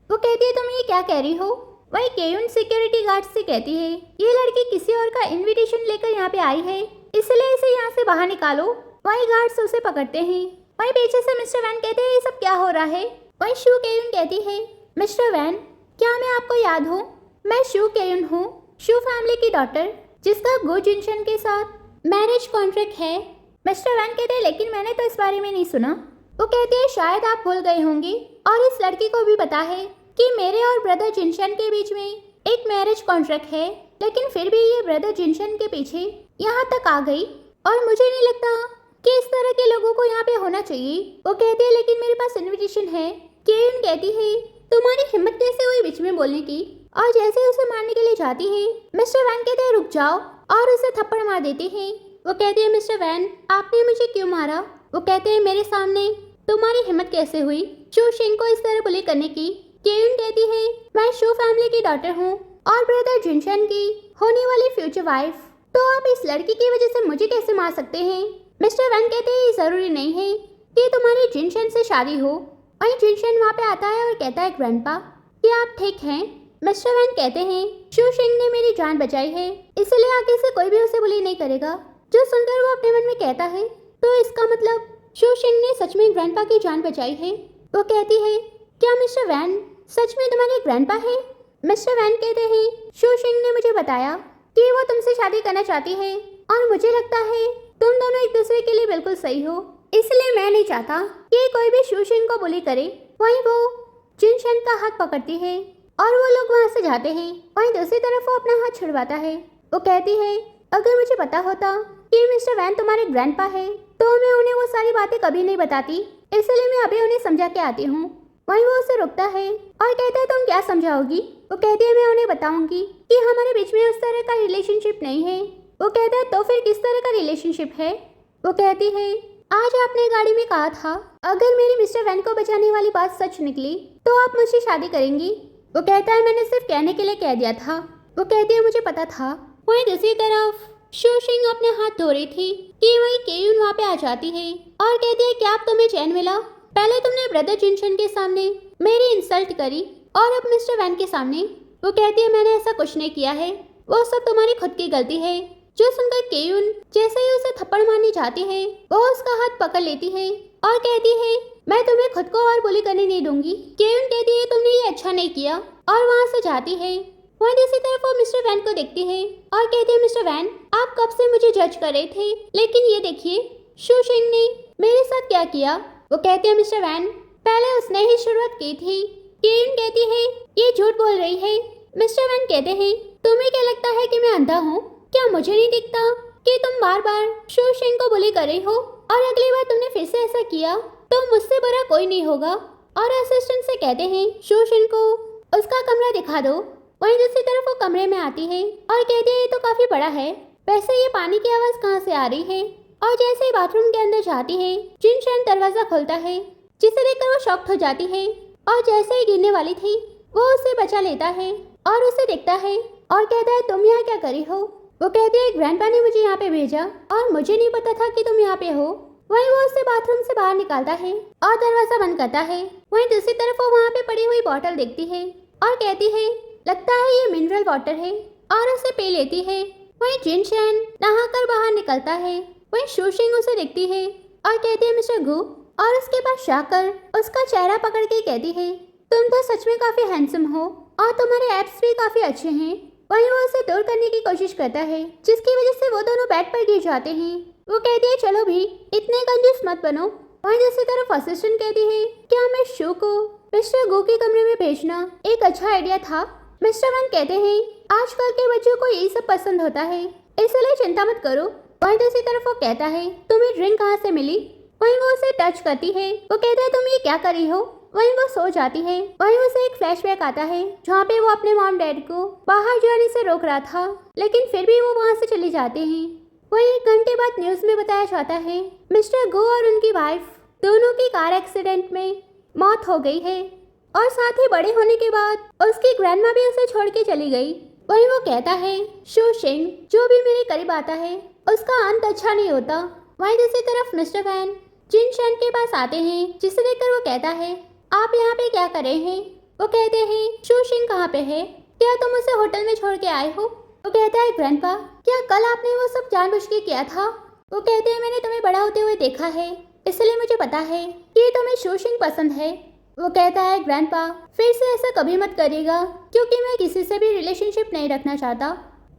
वो कहती है तुम ये क्या कह रही हो। वही केयुन सिक्योरिटी गार्ड से कहती है ये लड़की किसी और का इनविटेशन लेकर यहाँ पे आई है, इसलिए इसे यहाँ से बाहर निकालो। वही गार्ड्स उसे पकड़ते हैं। वही पीछे से मिस्टर वैन कहते हैं ये सब क्या हो रहा है। वही शू केयुन कहती है मिस्टर वैन क्या मैं आपको याद हूँ, मैं शू केयुन हूँ, शू फैमिली की डॉटर, जिसका गो जिनशन के साथ मैरिज कॉन्ट्रैक्ट है। मिस्टर वैन कहते हैं लेकिन मैंने तो इस बारे में नहीं सुना। वो कहती है शायद आप भूल गए होंगे, और इस लड़की को भी पता है कि मेरे और ब्रदर जिनशन के बीच में एक मैरिज कॉन्ट्रैक्ट है, लेकिन फिर भी ये ब्रदर जिनशन के पीछे यहाँ तक आ गई, और मुझे नहीं लगता कि इस तरह के लोगों को यहाँ पे होना चाहिए। वो कहती है लेकिन मेरे पास इनविटेशन है। केयुन कहती है तुम्हारी हिम्मत कैसे हुई बीच में बोलने की, और जैसे ही उसे मारने के लिए जाती है मिस्टर वैन कहते हैं रुक जाओ, और उसे थप्पड़ मार देते हैं। वो कहती है मिस्टर वैन आपने मुझे क्यों मारा। वो कहते हैं मेरे सामने तुम्हारी हिम्मत कैसे हुई शू शिंग को इस तरह बुली करने की। केयुन कहती है मैं शू फैमिली की डॉटर हूँ और ब्रदर जिनशन की होने वाली फ्यूचर वाइफ, तो आप इस लड़की की वजह से मुझे कैसे मार सकते हैं। मिस्टर वैन कहते हैं ये जरूरी नहीं है कि तुम्हारी जिनशन से शादी हो। वहीं जिनशन वहाँ पे आता है और कहता है ग्रैंडपा क्या आप ठीक हैं। मिस्टर वैन कहते हैं शू शिंग ने मेरी जान बचाई है, इसलिए आगे से कोई भी उसे बुली नहीं करेगा। जो सुनकर वो अपने मन में कहता है तो इसका मतलब शू शिंग ने सच में ग्रैंडपा की जान बचाई है। वो कहती है क्या मिस्टर वैन सच में तुम्हारे ग्रैंडपा है। मिस्टर वैन कहते हैं शू शिंग ने मुझे बताया कि वो तुमसे शादी करना चाहती है, और मुझे लगता है तुम दोनों एक दूसरे के लिए बिल्कुल सही हो, इसलिए मैं नहीं चाहता कि कोई भी शू शिंग को बुली करे। वहीं वो जिनशन का हाथ पकड़ती है और वो लोग वहाँ से जाते हैं। वहीं दूसरी तरफ वो अपना हाथ छुड़वाता है। वो कहती है अगर मुझे पता होता कि मिस्टर वैन तुम्हारे ग्रैंडपा है तो मैं उन्हें वो सारी बातें कभी नहीं बताती, इसलिए मैं अभी उन्हें समझा के आती हूँ। वहीं वो उसे रोकता है और कहता है तुम क्या समझाओगी। वो कहती है मैं उन्हें बताऊंगी कि हमारे बीच में उस तरह का रिलेशनशिप नहीं है। वो कहता है तो फिर किस तरह का रिलेशनशिप है। वो कहती है आज आपने गाड़ी में कहा था अगर मेरी मिस्टर वैन को बचाने वाली बात सच निकली तो आप मुझसे शादी करेंगी। वो कहता है मैंने सिर्फ कहने के लिए कह दिया था। वो कहती है मुझे पता था। वहीं दूसरी तरफ शू शिंग अपने हाथ धो रही थी कि वही केयुन वहाँ पे आ जाती है और कहती है क्या अब तुम्हें चैन मिला। पहले तुमने ब्रदर जिनशन के सामने मेरी इंसल्ट करी और अब मिस्टर वैन के सामने। वो कहती है मैंने ऐसा कुछ नहीं किया है, वो सब तुम्हारी खुद की गलती है। जो सुनकर केयुन जैसे ही उसे थप्पड़ मारनी चाहती है वो उसका हाथ पकड़ लेती है और कहती है मैं तुम्हें खुद को और बुली करने नहीं दूंगी। केयुन कहती है तुमने ये अच्छा नहीं किया और वहाँ से जाती है। वहीं दूसरी तरफ वो मिस्टर वैन को देखती है और कहती है मिस्टर वैन आप कब से मुझे जज कर रहे थे, लेकिन ये देखिए शू शिंग ने मेरे साथ क्या किया। वो कहती है मिस्टर वैन पहले उसने ही शुरुआत की थी केन कहती है ये झूठ बोल रही है। मिस्टर वैन कहते हैं तुम्हें क्या लगता है कि मैं अंधा हूँ? क्या मुझे नहीं दिखता कि तुम बार बार शू शिंग को बुली कर रही हो और अगली बार तुमने फिर से ऐसा किया तो मुझसे बुरा कोई नहीं होगा। और असिस्टेंट से कहते हैं शू शिंग को उसका कमरा दिखा दो। वहीं दूसरी तरफ वो कमरे में आती है और कहती है ये तो काफी बड़ा है, वैसे ये पानी की आवाज कहाँ से आ रही है? और जैसे ही बाथरूम के अंदर जाती है जिन शैन दरवाजा खोलता है जिसे देखकर वो शॉक्ड हो जाती है और जैसे ही गिरने वाली थी वो उसे बचा लेता है और उसे देखता है और कहता है तुम यहाँ क्या करी हो? वो कहती है ग्रैंडपा ने मुझे यहाँ पे भेजा और मुझे नहीं पता था कि तुम यहाँ पे हो। वहीं वो उसे बाथरूम से बाहर निकालता है और दरवाजा बंद करता है। वहीं दूसरी तरफ वो वहाँ पे पड़ी हुई बोतल देखती है और कहती है लगता है ये मिनरल वाटर है और उसे पी लेती है। वहीं जिन शैन नहाकर बाहर निकलता है। वहीं शू शिंग उसे देखती है और कहती है मिस्टर गु और उसके पास जाकर उसका चेहरा पकड़ के कहती है तुम तो सच में काफी हैंडसम हो और तुम्हारे एब्स भी काफी अच्छे हैं। वहीं वो उसे दूर करने की कोशिश करता है जिसकी वजह से वो दोनों बेड पर गिर जाते हैं। वो कहती है चलो भी इतने कंजूस मत बनो। वहीं दूसरी तरफ असिस्टेंट कहती है क्या मैं शू को मिस्टर गो के कमरे में भेजना एक अच्छा आइडिया था? मिस्टर वन कहते हैं आजकल के बच्चों को यही सब पसंद होता है इसलिए चिंता मत करो। वहीं दूसरी तरफ वो कहता है तुम्हें ड्रिंक कहाँ से मिली? वहीं वो उसे टच करती है। वो कहता है तुम ये क्या करी हो? वहीं वो सो जाती है। वहीं उसे एक फ्लैशबैक आता है जहाँ पे वो अपने मॉम डैड को बाहर जाने से रोक रहा था लेकिन फिर भी वो वहाँ से चले जाते हैं। वहीं 1 घंटे बाद न्यूज में बताया जाता है मिस्टर गो और उनकी वाइफ दोनों की कार एक्सीडेंट में मौत हो गई है और साथ ही बड़े होने के बाद उसकी ग्रैंडमा भी उसे छोड़ के चली गई। वहीं वो कहता है शू शिंग जो भी मेरे करीब आता है उसका अंत अच्छा नहीं होता। वहीं दूसरी तरफ मिस्टर वैन जिन शैन के पास आते हैं जिसे देखकर वो कहता है आप यहाँ पे क्या कर रहे हैं? वो कहते हैं शू शिंग कहाँ पे है? क्या तुम उसे होटल में छोड़ के आए हो? वो कहता है ग्रैंडपा क्या कल आपने वो सब जानबूझ के किया था? वो कहते हैं मैंने तुम्हें बड़ा होते हुए देखा है इसलिए मुझे पता है कि तुम्हें शू शिंग पसंद है। वो कहता है ग्रैंडपा फिर से ऐसा कभी मत करिएगा क्योंकि मैं किसी से भी रिलेशनशिप नहीं रखना चाहता।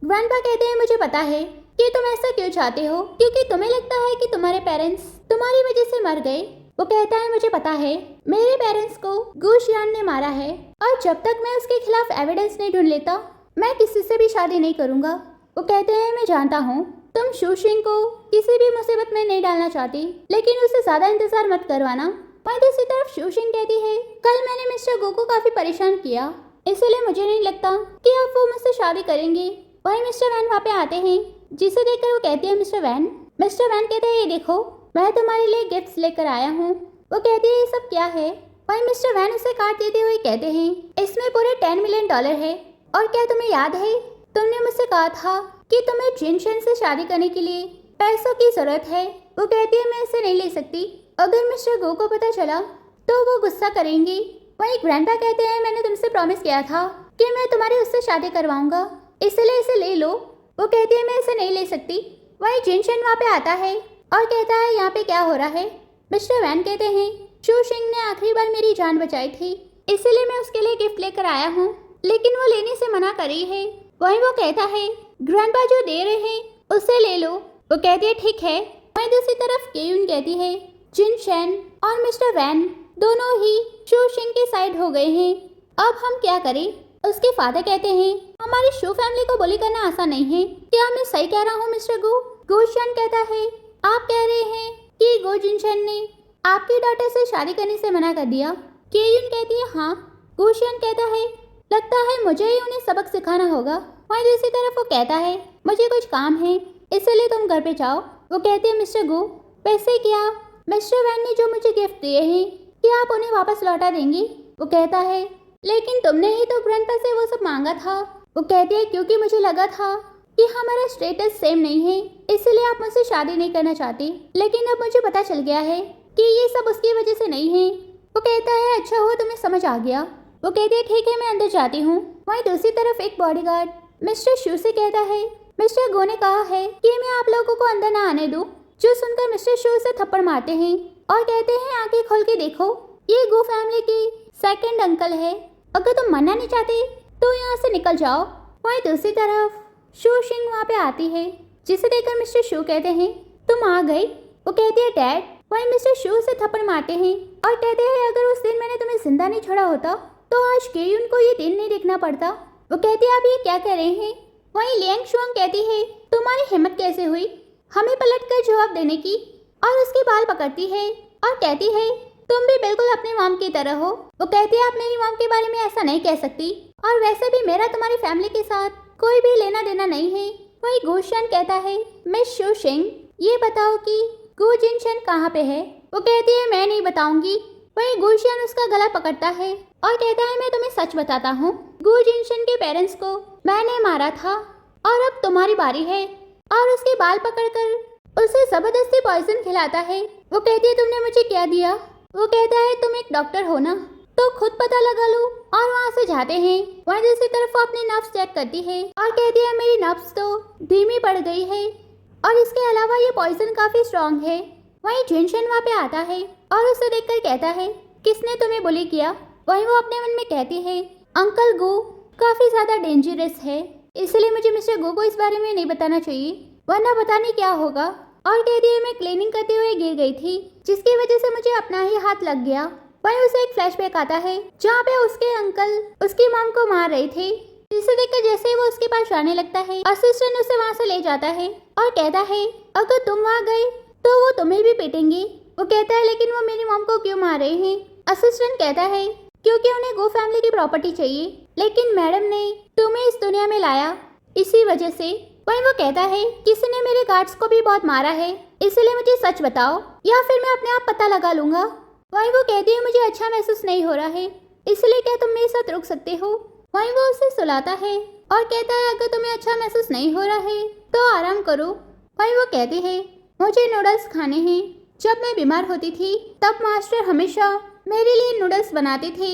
ग्रैंडपा कहते हैं मुझे पता है कि तुम ऐसा क्यों चाहते हो क्योंकि तुम्हें लगता है कि तुम्हारे पेरेंट्स तुम्हारी वजह से मर गए। वो कहता है मुझे पता है मेरे पेरेंट्स को गुशियान ने मारा है और जब तक मैं उसके खिलाफ एविडेंस नहीं ढूंढ लेता मैं किसी से भी शादी नहीं करूंगा। वो कहते हैं मैं जानता हूँ तुम शू शिंग को किसी भी मुसीबत में नहीं डालना चाहती लेकिन उसे ज्यादा इंतजार मत करवाना। वहीं दूसरी तरफ शू शिंग कहती है कल मैंने मिस्टर गो को काफी परेशान किया इसलिए मुझे नहीं लगता कि अब वो मुझसे शादी करेंगे। वहीं मिस्टर वैन वहाँ पे आते हैं जिसे देखकर वो कहती है मिस्टर वैन कहते हैं ये देखो मैं तुम्हारे लिए गिफ्ट्स लेकर आया हूँ। वो कहती है ये सब क्या है? वहीं मिस्टर वैन उसे कार्ड देते हुए कहते हैं इसमें पूरे $10 मिलियन है और क्या तुम्हें याद है तुमने मुझसे कहा था कि तुम्हें जिन शैन से शादी करने के लिए पैसों की जरूरत है। वो कहती है मैं इसे नहीं ले सकती, अगर मिस्टर गो को पता चला तो वो गुस्सा करेंगी। वहीं ग्रैंडपा कहते हैं मैंने तुमसे प्रॉमिस किया था कि मैं तुम्हारी उससे शादी करवाऊंगा इसलिए इसे ले लो। वो कहती है मैं इसे नहीं ले सकती। वहीं जिन शैन वहाँ पे आता है और कहता है यहाँ पे क्या हो रहा है? मिस्टर वैन कहते हैं शू शिंग ने आखिरी बार मेरी जान बचाई थी इसीलिए मैं उसके लिए गिफ्ट लेकर आया हूँ लेकिन वो लेने से मना कर रही है। वहीं वो कहता है ग्रैंडपा जो दे रहे हैं उसे ले लो। वो कहती है ठीक है। वहीं दूसरी तरफ केयुन कहती है जिन शैन और मिस्टर वैन दोनों ही शू शिंग की साइड हो गए हैं, अब हम क्या करें? उसके फादर कहते हैं हमारी शू फैमिली को बुली करना आसान नहीं है। क्या मैं सही कह रहा हूँ मिस्टर गो? गुशियान कहता है आप कह रहे हैं कि गो जिन शैन ने आपकी डॉटर से शादी करने से मना कर दिया? केयुन कहती है हाँ। गुशियान कहता है लगता है मुझे ही उन्हें सबक सिखाना होगा। वहीं दूसरी तरफ वो कहता है मुझे कुछ काम है इसलिए तुम घर पे जाओ। वो कहते हैं मिस्टर गो पैसे क्या मिस्टर वैन ने जो मुझे गिफ्ट दिए हैं क्या आप उन्हें वापस लौटा देंगी? वो कहता है लेकिन तुमने ही तो ग्रैंडपा से वो सब मांगा था। वो कहती है क्योंकि मुझे लगा था कि हमारा स्टेटस सेम नहीं है इसलिए आप मुझसे शादी नहीं करना चाहती, लेकिन अब मुझे पता चल गया है कि ये सब उसकी वजह से नहीं है। वो कहता है अच्छा हुआ तुम्हें समझ आ गया। वो कहती है ठीक है मैं अंदर जाती हूँ। वहीं दूसरी तरफ एक बॉडीगार्ड मिस्टर शू से कहता है मिस्टर गो ने कहा है कि मैं आप लोगों को अंदर ना आने दूं, जो सुनकर मिस्टर शू से थप्पड़ मारते हैं और कहते हैं आंखें खोल के देखो ये गो फैमिली की सेकंड अंकल है, अगर तुम मरना नहीं चाहते तो यहाँ से निकल जाओ। वहीं दूसरी तरफ शू शिंग वहाँ पे आती है जिसे देखकर मिस्टर शू कहते हैं तुम आ गई। वो कहती है डैड। वहीं मिस्टर शू से थप्पड़ मारते हैं और कहते हैं अगर उस दिन मैंने तुम्हें जिंदा नहीं छोड़ा होता तो आज केयुन को ये दिन नहीं देखना पड़ता। वो कहती है आप ये क्या कर रहे हैं। वहीं लियांग शुआंग कहती है तुम्हारी हिम्मत कैसे हुई हमें पलटकर जवाब देने की, और उसके बाल पकड़ती है और कहती है तुम भी बिल्कुल अपने मॉम की तरह हो। वो कहती है आप मेरी मॉम के बारे में ऐसा नहीं कह सकती, और वैसे भी मेरा तुम्हारी फैमिली के साथ कोई भी लेना देना नहीं है। वही गुशन कहता है मिस शू शिंग ये बताओ कि गु जिनशन कहाँ पे है। वो कहती है मैं नहीं बताऊंगी। वही गुशन उसका गला पकड़ता है और कहता है मैं तुम्हें सच बताता हूँ, गु जिनशन के पेरेंट्स को मैंने मारा था और अब तुम्हारी बारी है, और उसके बाल पकड़कर उसे जबरदस्ती पॉइजन खिलाता है। वो कहती है तुमने मुझे क्या दिया। वो कहता है तुम एक डॉक्टर हो ना, तो खुद पता लगा लो, और वहाँ से जाते हैं। वहीं दूसरी तरफ वो अपनी नब्ज चेक करती है और कहती है मेरी नब्ज तो धीमी पड़ गई है, और इसके अलावा ये पॉइजन काफी स्ट्रॉन्ग है। वहीं जिनशन वहाँ पे आता है और उसे देखकर कहता है किसने तुम्हें बुली किया। वहीं वो अपने मन में कहती है अंकल गो काफी ज्यादा डेंजरस है, इसलिए मुझे मिस्टर गो को इस बारे में नहीं बताना चाहिए, वरना पता नहीं क्या होगा। और कहती है मैं क्लीनिंग करते हुए गिर गई थी, जिसकी वजह से मुझे अपना ही हाथ लग गया। वहीं उसे एक फ्लैशबैक आता है जहाँ पे उसके अंकल उसकी मॉम को मार रहे थे, जिसे देखकर जैसे ही वो उसके पास जाने लगता है असिस्टेंट उसे वहाँ से ले जाता है और कहता है अगर तुम वहाँ गए तो वो तुम्हें भी पीटेंगे। वो कहता है लेकिन वो मेरी मॉम को क्यों मार रहे हैं। असिस्टेंट कहता है क्योंकि उन्हें गो फैमिली की प्रॉपर्टी चाहिए, लेकिन मैडम ने तुम्हें इस दुनिया में लाया इसी वजह से। वहीं वो कहता है किसी ने मेरे गार्ड्स को भी बहुत मारा है, इसलिए मुझे सच बताओ या फिर मैं अपने आप पता लगा लूंगा। वहीं वो कहती है मुझे अच्छा महसूस नहीं हो रहा है, इसलिए क्या तुम मेरे साथ रुक सकते हो। वहीं वो उसे सुलाता है और कहता है अगर तुम्हें अच्छा महसूस नहीं हो रहा है तो आराम करो। वहीं वो कहती है मुझे नूडल्स खाने हैं, जब मैं बीमार होती थी तब मास्टर हमेशा मेरे लिए नूडल्स बनाते थे।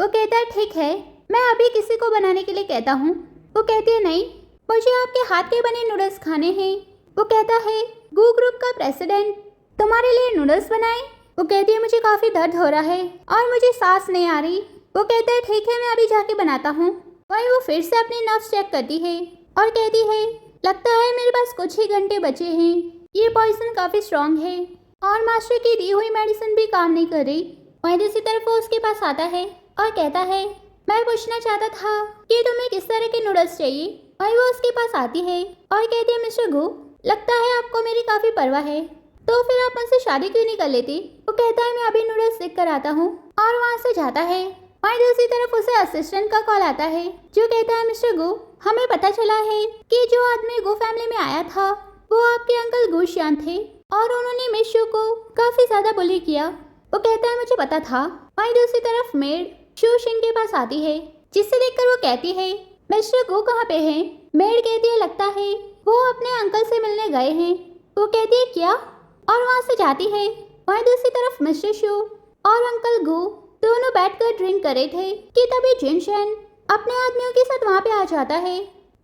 वो कहता है ठीक है मैं अभी किसी को बनाने के लिए कहता हूँ। वो कहती है नहीं मुझे आपके हाथ के बने नूडल्स खाने हैं। वो कहता है गू ग्रुप का प्रेसिडेंट तुम्हारे लिए नूडल्स बनाए। वो कहती है मुझे काफ़ी दर्द हो रहा है और मुझे सांस नहीं आ रही। वो कहता है ठीक है मैं अभी जाके बनाता हूँ। वहीं वो फिर से अपनी नब्ज चेक करती है और कहती है लगता है मेरे पास कुछ ही घंटे बचे हैं, ये पॉइजन काफ़ी स्ट्रॉन्ग है और मास्टर की दी हुई मेडिसिन भी काम नहीं कर रही। वहीं दूसरी तरफ वो उसके पास आता है और कहता है मैं पूछना चाहता था कि तुम्हें किस तरह के नूडल्स चाहिए। वहीं वो उसके पास आती है और कहती है मिस्टर गो लगता है आपको मेरी काफ़ी परवाह है, तो फिर आप मुझसे शादी क्यों नहीं कर लेती। वो कहता है मैं अभी नूडल्स देख कर आता हूँ और वहाँ से जाता है। वहीं दूसरी तरफ उसे असिस्टेंट का कॉल आता है जो कहता है मिस्टर गो हमें पता चला है कि जो आदमी गो फैमिली में आया था वो आपके अंकल गुशियान थे और उन्होंने मिस शू को काफ़ी ज़्यादा बुली किया। वो कहता है मुझे पता था। वहीं दूसरी तरफ मेड शू शिंग के पास आती है, जिसे देखकर वो कहती है मिस्टर गो कहाँ पे हैं। मेड कहती है लगता है वो अपने अंकल से मिलने गए हैं। वो कहती है क्या, और वहाँ से जाती है। वहीं दूसरी तरफ मिस्टर शू और अंकल गो दोनों बैठकर ड्रिंक कर रहे थे कि तभी जिनशन अपने आदमियों के साथ वहाँ पे आ जाता है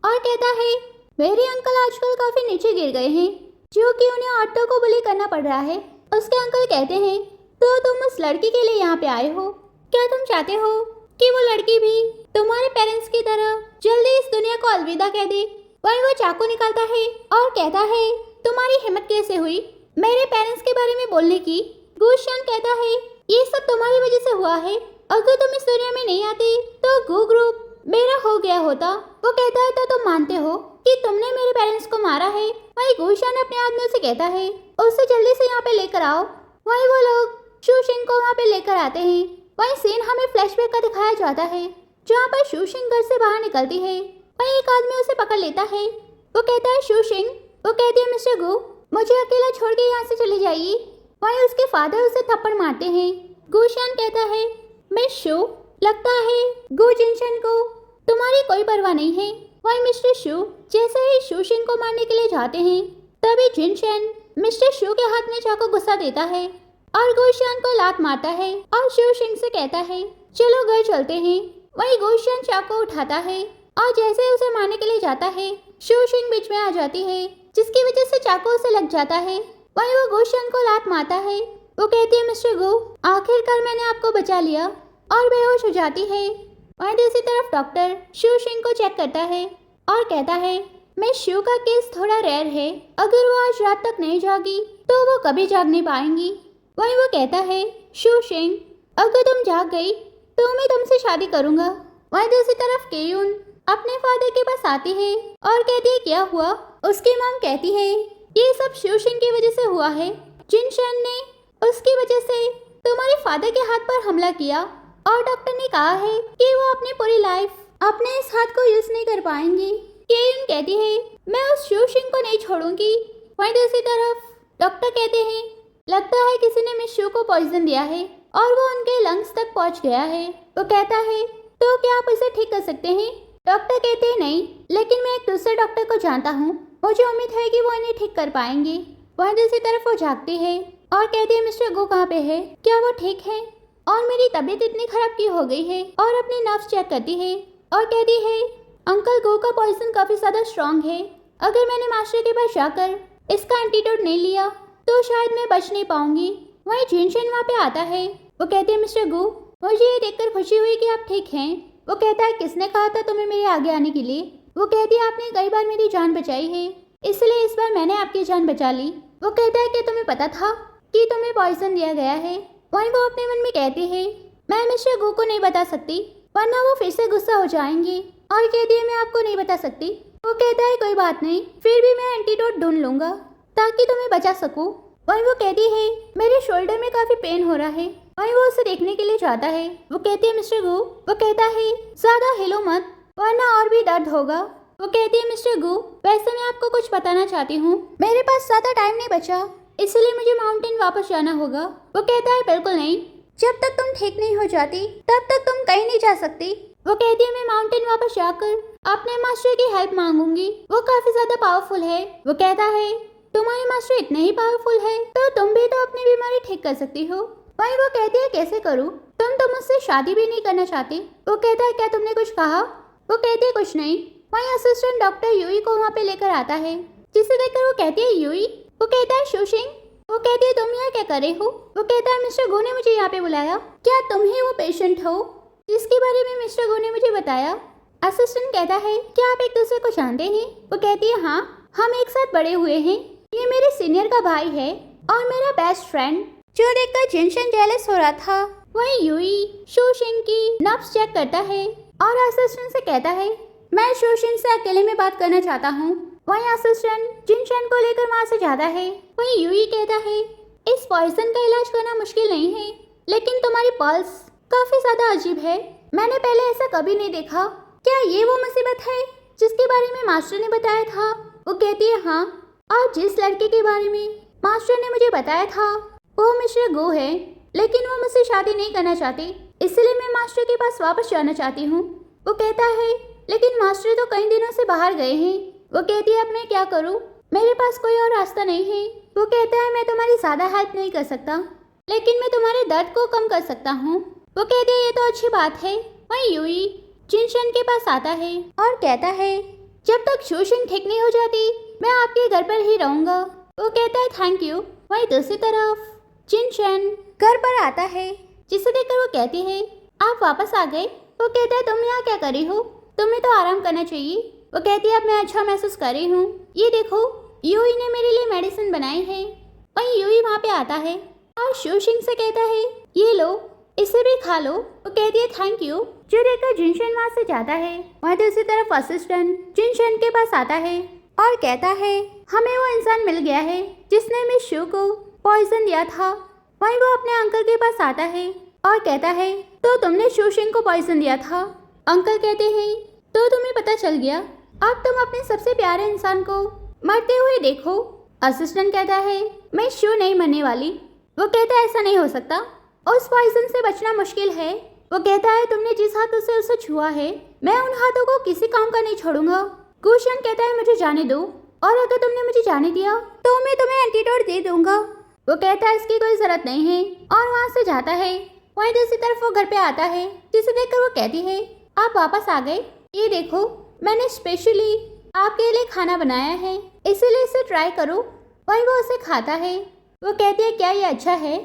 और कहता है मेरे अंकल आजकल काफ़ी नीचे गिर गए हैं, जो कि उन्हें औरतों को बुली करना पड़ रहा है। उसके अंकल कहते हैं तो तुम उस लड़की के लिए यहाँ पे आए हो, क्या तुम चाहते हो कि वो लड़की भी तुम्हारे पेरेंट्स की तरह जल्दी इस दुनिया को अलविदा कह दे। वहीं वो चाकू निकालता है और कहता है तुम्हारी हिम्मत कैसे हुई मेरे पेरेंट्स के बारे में बोलने की। गुशियान कहता है ये सब तुम्हारी वजह से हुआ है, अगर तुम इस दुनिया में नहीं आते तो गो ग्रुप मेरा हो गया होता। वो कहता है तो तुम मानते हो कि तुमने मेरे पेरेंट्स को मारा है। वहीं गुशियान अपने आदमियों से कहता है उसे जल्दी से यहाँ पे लेकर आओ। वहीं वो लोग शू शिंग को वहाँ पे लेकर आते हैं। वहीं सीन हमें फ्लैशबैक का दिखाया जाता है जहाँ पर शू शिंग घर से बाहर निकलती है। वहीं एक आदमी उसे पकड़ लेता है। वो कहता है शू शिंग। वो कहती है मिस्टर गो मुझे अकेला छोड़ के यहाँ से चले जाइए। वहीं उसके फादर उसे थप्पड़ मारते हैं। गुशियान कहता है मिस शू लगता है गो जिनशन को तुम्हारी कोई परवाह नहीं है। वहीं मिस्टर शू जैसे ही शू शिंग को मारने के लिए जाते हैं तभी जिनशन मिस्टर शू के हाथ में चाकू गुस्सा देता है और गुशियान को लात मारता है और शू शिंग से कहता है चलो घर चलते हैं। वहीं गुशियान चाकू उठाता है और जैसे ही उसे मारने के लिए जाता है शू शिंग बीच में आ जाती है, जिसकी वजह से चाकू उसे लग जाता है। वहीं वो गुशियान को लात मारता है। वो कहती है मिस्टर गो आखिरकार मैंने आपको बचा लिया, और बेहोश हो जाती है। वहीं दूसरी तरफ डॉक्टर शू शिंग को चेक करता है और कहता है मिस शू का केस थोड़ा रेयर है, अगर वो आज रात तक नहीं जागी तो वो कभी जाग नहीं पाएंगी। वहीं वो कहता है शू शिंग अगर तुम जाग गई तो मैं तुमसे शादी करूंगा। वहीं दूसरी तरफ केयून अपने फादर के पास आती है और कहती है क्या हुआ। उसकी मॉम कहती है ये सब शोशिंग की वजह से हुआ है। जिनशन ने उसकी वजह से तुम्हारे फादर के हाथ पर हमला किया और डॉक्टर ने कहा है कि वो अपनी पूरी लाइफ अपने इस हाथ को यूज नहीं कर पाएंगे। केयून कहती है मैं उस शोशिंग को नहीं छोड़ूंगी। वहीं दूसरी तरफ डॉक्टर कहते हैं लगता है किसी ने मिस शू को पॉइजन दिया है और वो उनके लंग्स तक पहुंच गया है। वो कहता है तो क्या आप इसे ठीक कर सकते हैं। डॉक्टर कहते हैं नहीं, लेकिन मैं एक दूसरे डॉक्टर को जानता हूँ, मुझे उम्मीद है कि वो इन्हें ठीक कर पाएंगे। वहीं दूसरी तरफ वो जागती है और कहती है मिस्टर गो कहाँ पे है, क्या वो ठीक है। और मेरी तबीयत इतनी खराब क्यों हो गई है। और अपनी नर्व्स चेक करती है और कहती है अंकल गो का पॉइजन काफी ज्यादा स्ट्रांग है। अगर मैंने मास्टर के पास जाकर इसका एंटीडोट नहीं लिया तो शायद मैं बच नहीं पाऊंगी। वहीं जिनशन वहाँ पे आता है। वो कहते हैं मिस्टर गो मुझे ये देखकर खुशी हुई कि आप ठीक हैं। वो कहता है किसने कहा था तुम्हें मेरे आगे आने के लिए। वो कहती है आपने कई बार मेरी जान बचाई है, इसलिए इस बार मैंने आपकी जान बचा ली। वो कहता है कि तुम्हें पता था कि तुम्हें पॉइजन दिया गया है। वहीं वो अपने मन में कहती है मैं मिस्टर गो को नहीं बता सकती वरना वो फिर से गुस्सा हो जाएंगे। और कहती है मैं आपको नहीं बता सकती। वो कहता है कोई बात नहीं, फिर भी मैं एंटीडोट ढूंढ लूंगा ताकि तुम्हें बचा सकूं। वहीं वो कहती है मेरे शोल्डर में काफी पेन हो रहा है। वहीं वो उसे देखने के लिए जाता है। वो कहती है मिस्टर गो, वो कहता है ज्यादा हिलो मत वरना और भी दर्द होगा। वो कहती है मिस्टर गो वैसे मैं आपको कुछ बताना चाहती हूँ, मेरे पास ज्यादा टाइम नहीं बचा इसलिए मुझे माउंटेन वापस जाना होगा। वो कहता है बिल्कुल नहीं, जब तक तुम ठीक नहीं हो जाती तब तक तुम कहीं नहीं जा सकती। वो कहती है मैं माउंटेन वापस जाकर अपने मास्टर की हेल्प मांगूंगी, वो काफी ज्यादा पावरफुल है। वो कहता है तुम्हारे मास्टर इतने ही पावरफुल है तो तुम भी तो अपनी बीमारी ठीक कर सकती हो। वहीं वो कहती है कैसे करूँ, तुम तो मुझसे शादी भी नहीं करना चाहती। वो कहता है क्या तुमने कुछ कहा। वो कहती है कुछ नहीं। वहीं असिस्टेंट डॉक्टर यूई को वहाँ पे लेकर आता है, जिसे देखकर वो कहती है यूई। वो कहता है शोशिंग। वो कहती है तुम यहाँ क्या कर रहे हो। वो कहता है मिस्टर गो ने मुझे यहाँ पे बुलाया, क्या तुम ही वो पेशेंट हो जिसके बारे में मिस्टर गो ने मुझे बताया। असिस्टेंट कहता है क्या आप एक दूसरे को जानते हैं। वो कहती है हाँ, हम एक साथ बड़े हुए हैं, ये मेरे सीनियर का भाई है और मेरा बेस्ट फ्रेंड। जो देखकर जिनशन जेलस हो रहा था। वहीं यूई शोशिंग की नब्ज चेक करता है और असिस्टेंट से कहता है मैं शोशिंग से अकेले में बात करना चाहता हूँ। वहीं असिस्टेंट जिनशन को लेकर वहाँ से जाता है। वहीं यूई कहता है इस पॉइजन का इलाज करना मुश्किल नहीं है, लेकिन तुम्हारी पल्स काफी ज्यादा अजीब है, मैंने पहले ऐसा कभी नहीं देखा। क्या ये वो मुसीबत है जिसके बारे में मास्टर ने बताया था। वो कहती है हाँ, और जिस लड़के के बारे में मास्टर ने मुझे बताया था वो मिस्टर गो है, लेकिन वो मुझसे शादी नहीं करना चाहते, इसलिए मैं मास्टर के पास वापस जाना चाहती हूँ। वो कहता है लेकिन मास्टर तो कई दिनों से बाहर गए हैं। वो कहती है अब मैं क्या करूँ, मेरे पास कोई और रास्ता नहीं है। वो कहता है मैं तुम्हारी ज्यादा हेल्प नहीं कर सकता, लेकिन मैं तुम्हारे दर्द को कम कर सकता हूँ। वो कहती है ये तो अच्छी बात है। वहीं यूई जिनशन के पास आता है और कहता है जब तक शोशिंग ठीक नहीं हो जाती मैं आपके घर पर ही रहूंगा। वो कहता है थैंक यू। वहीं दूसरी तरफ जिनशन घर पर आता है, जिसे देखकर वो कहती है आप वापस आ गए। वो कहता है तुम यहाँ क्या कर रही हो, तुम्हें तो आराम करना चाहिए। वो कहती है अब मैं अच्छा महसूस कर रही हूँ, ये देखो यूई ने मेरे लिए मेडिसिन बनाई है। वहीं यूई वहाँ पे आता है और शोशिंग से कहता है ये लो इसे भी खा लो। वो कहती है थैंक यू। जो देखकर जिनशन वहाँ से जाता है। वहीं दूसरी तरफ असिस्टेंट जिनशन के पास आता है और कहता है हमें वो इंसान मिल गया है जिसने मिस शू को पॉइजन दिया था। वहीं वो अपने अंकल के पास आता है और कहता है तो तुमने शोशिंग को पॉइजन दिया था। अंकल कहते हैं तो तुम्हें पता चल गया, अब तुम अपने सबसे प्यारे इंसान को मरते हुए देखो। असिस्टेंट कहता है मैं शू नहीं मरने वाली। वो कहता है ऐसा नहीं हो सकता, उस पॉइजन से बचना मुश्किल है। वो कहता है तुमने जिस हाथों से उसे छुआ है मैं उन हाथों को किसी काम का नहीं छोड़ूंगा। गुशन कहता है मुझे जाने दो, और अगर तुमने मुझे जाने दिया तो मैं तुम्हें एंटीडोट दे दूंगा। वो कहता है इसकी कोई जरूरत नहीं है और वहाँ से जाता है। वहीं दूसरी तरफ वो घर पे आता है, जिसे देखकर वो कहती है आप वापस आ गए, ये देखो मैंने स्पेशली आपके लिए खाना बनाया है, इसीलिए इसे ट्राई करो। वहीं वो उसे खाता है। वो कहती है क्या ये अच्छा है।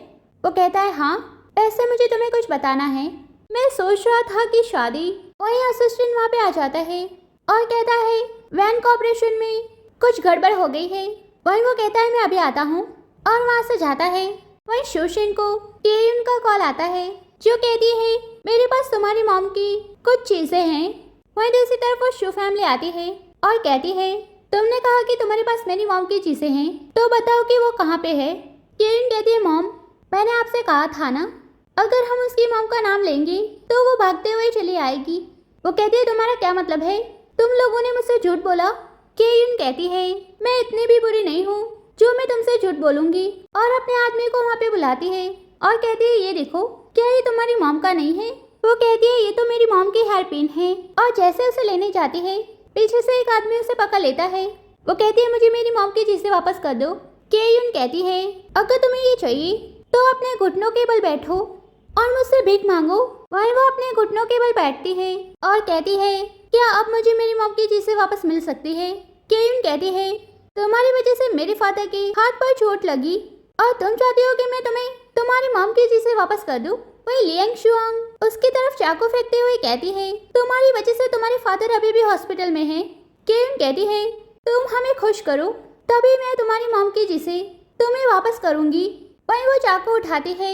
वो कहता है हाँ, वैसे मुझे तुम्हें कुछ बताना है, मैं सोच रहा था कि शादी। वहीं असिस्टेंट वहाँ पे आ जाता है और कहता है वैन कॉर्पोरेशन में कुछ गड़बड़ हो गई है। वहीं वो कहता है मैं अभी आता हूँ और वहाँ से जाता है। वहीं शोशिन को केयुन का कॉल आता है, जो कहती है मेरे पास तुम्हारी मॉम की कुछ चीजें हैं। वहीं दूसरी तरफ वो शू फैमिली आती है और कहती है तुमने कहा कि तुम्हारे पास मेरी मॉम की चीजें हैं, तो बताओ कि वो कहाँ पे है। केविन कहती है मॉम, मैंने आपसे कहा था ना, अगर हम उसकी मॉम का नाम लेंगे तो वो भागते हुए चली आएगी। वो कहती है तुम्हारा क्या मतलब है, तुम लोगों ने मुझसे झूठ बोला। केविन कहती है मैं इतनी भी बुरी नहीं हूँ जो मैं तुमसे झूठ बोलूंगी, और अपने आदमी को वहाँ पे बुलाती है और कहती है ये देखो, क्या ये तुम्हारी मॉम का नहीं है। वो कहती है ये तो मेरी मॉम की हेयर पिन है, और जैसे उसे लेने जाती है पीछे से एक आदमी उसे पकड़ लेता है। वो कहती है मुझे मेरी मॉम की चीजें वापस कर दो। केयुन कहती है अगर तुम्हें ये चाहिए तो अपने घुटनों के बल बैठो और मुझसे भीख मांगो। वहीं वो अपने घुटनों के बल बैठती है और कहती है क्या अब मुझे मेरी मॉम की चीजें वापस मिल सकती है। केयुन कहती है तुम्हारी वजह से मेरे फादर के हाथ पर चोट लगी और तुम चाहती हो कि मैं तुम्हें तुम्हारी मॉम की चीजें वापस कर दूं। वही लियांग शुआंग उसकी तरफ चाकू फेंकते हुए कहती है तुम्हारी वजह से तुम्हारे फादर अभी भी हॉस्पिटल में हैं। केयुन कहती है तुम हमें खुश करो तभी मैं तुम्हारी मॉम की चीजें तुम्हें वापस करूंगी। वहीं वो चाकू उठाती है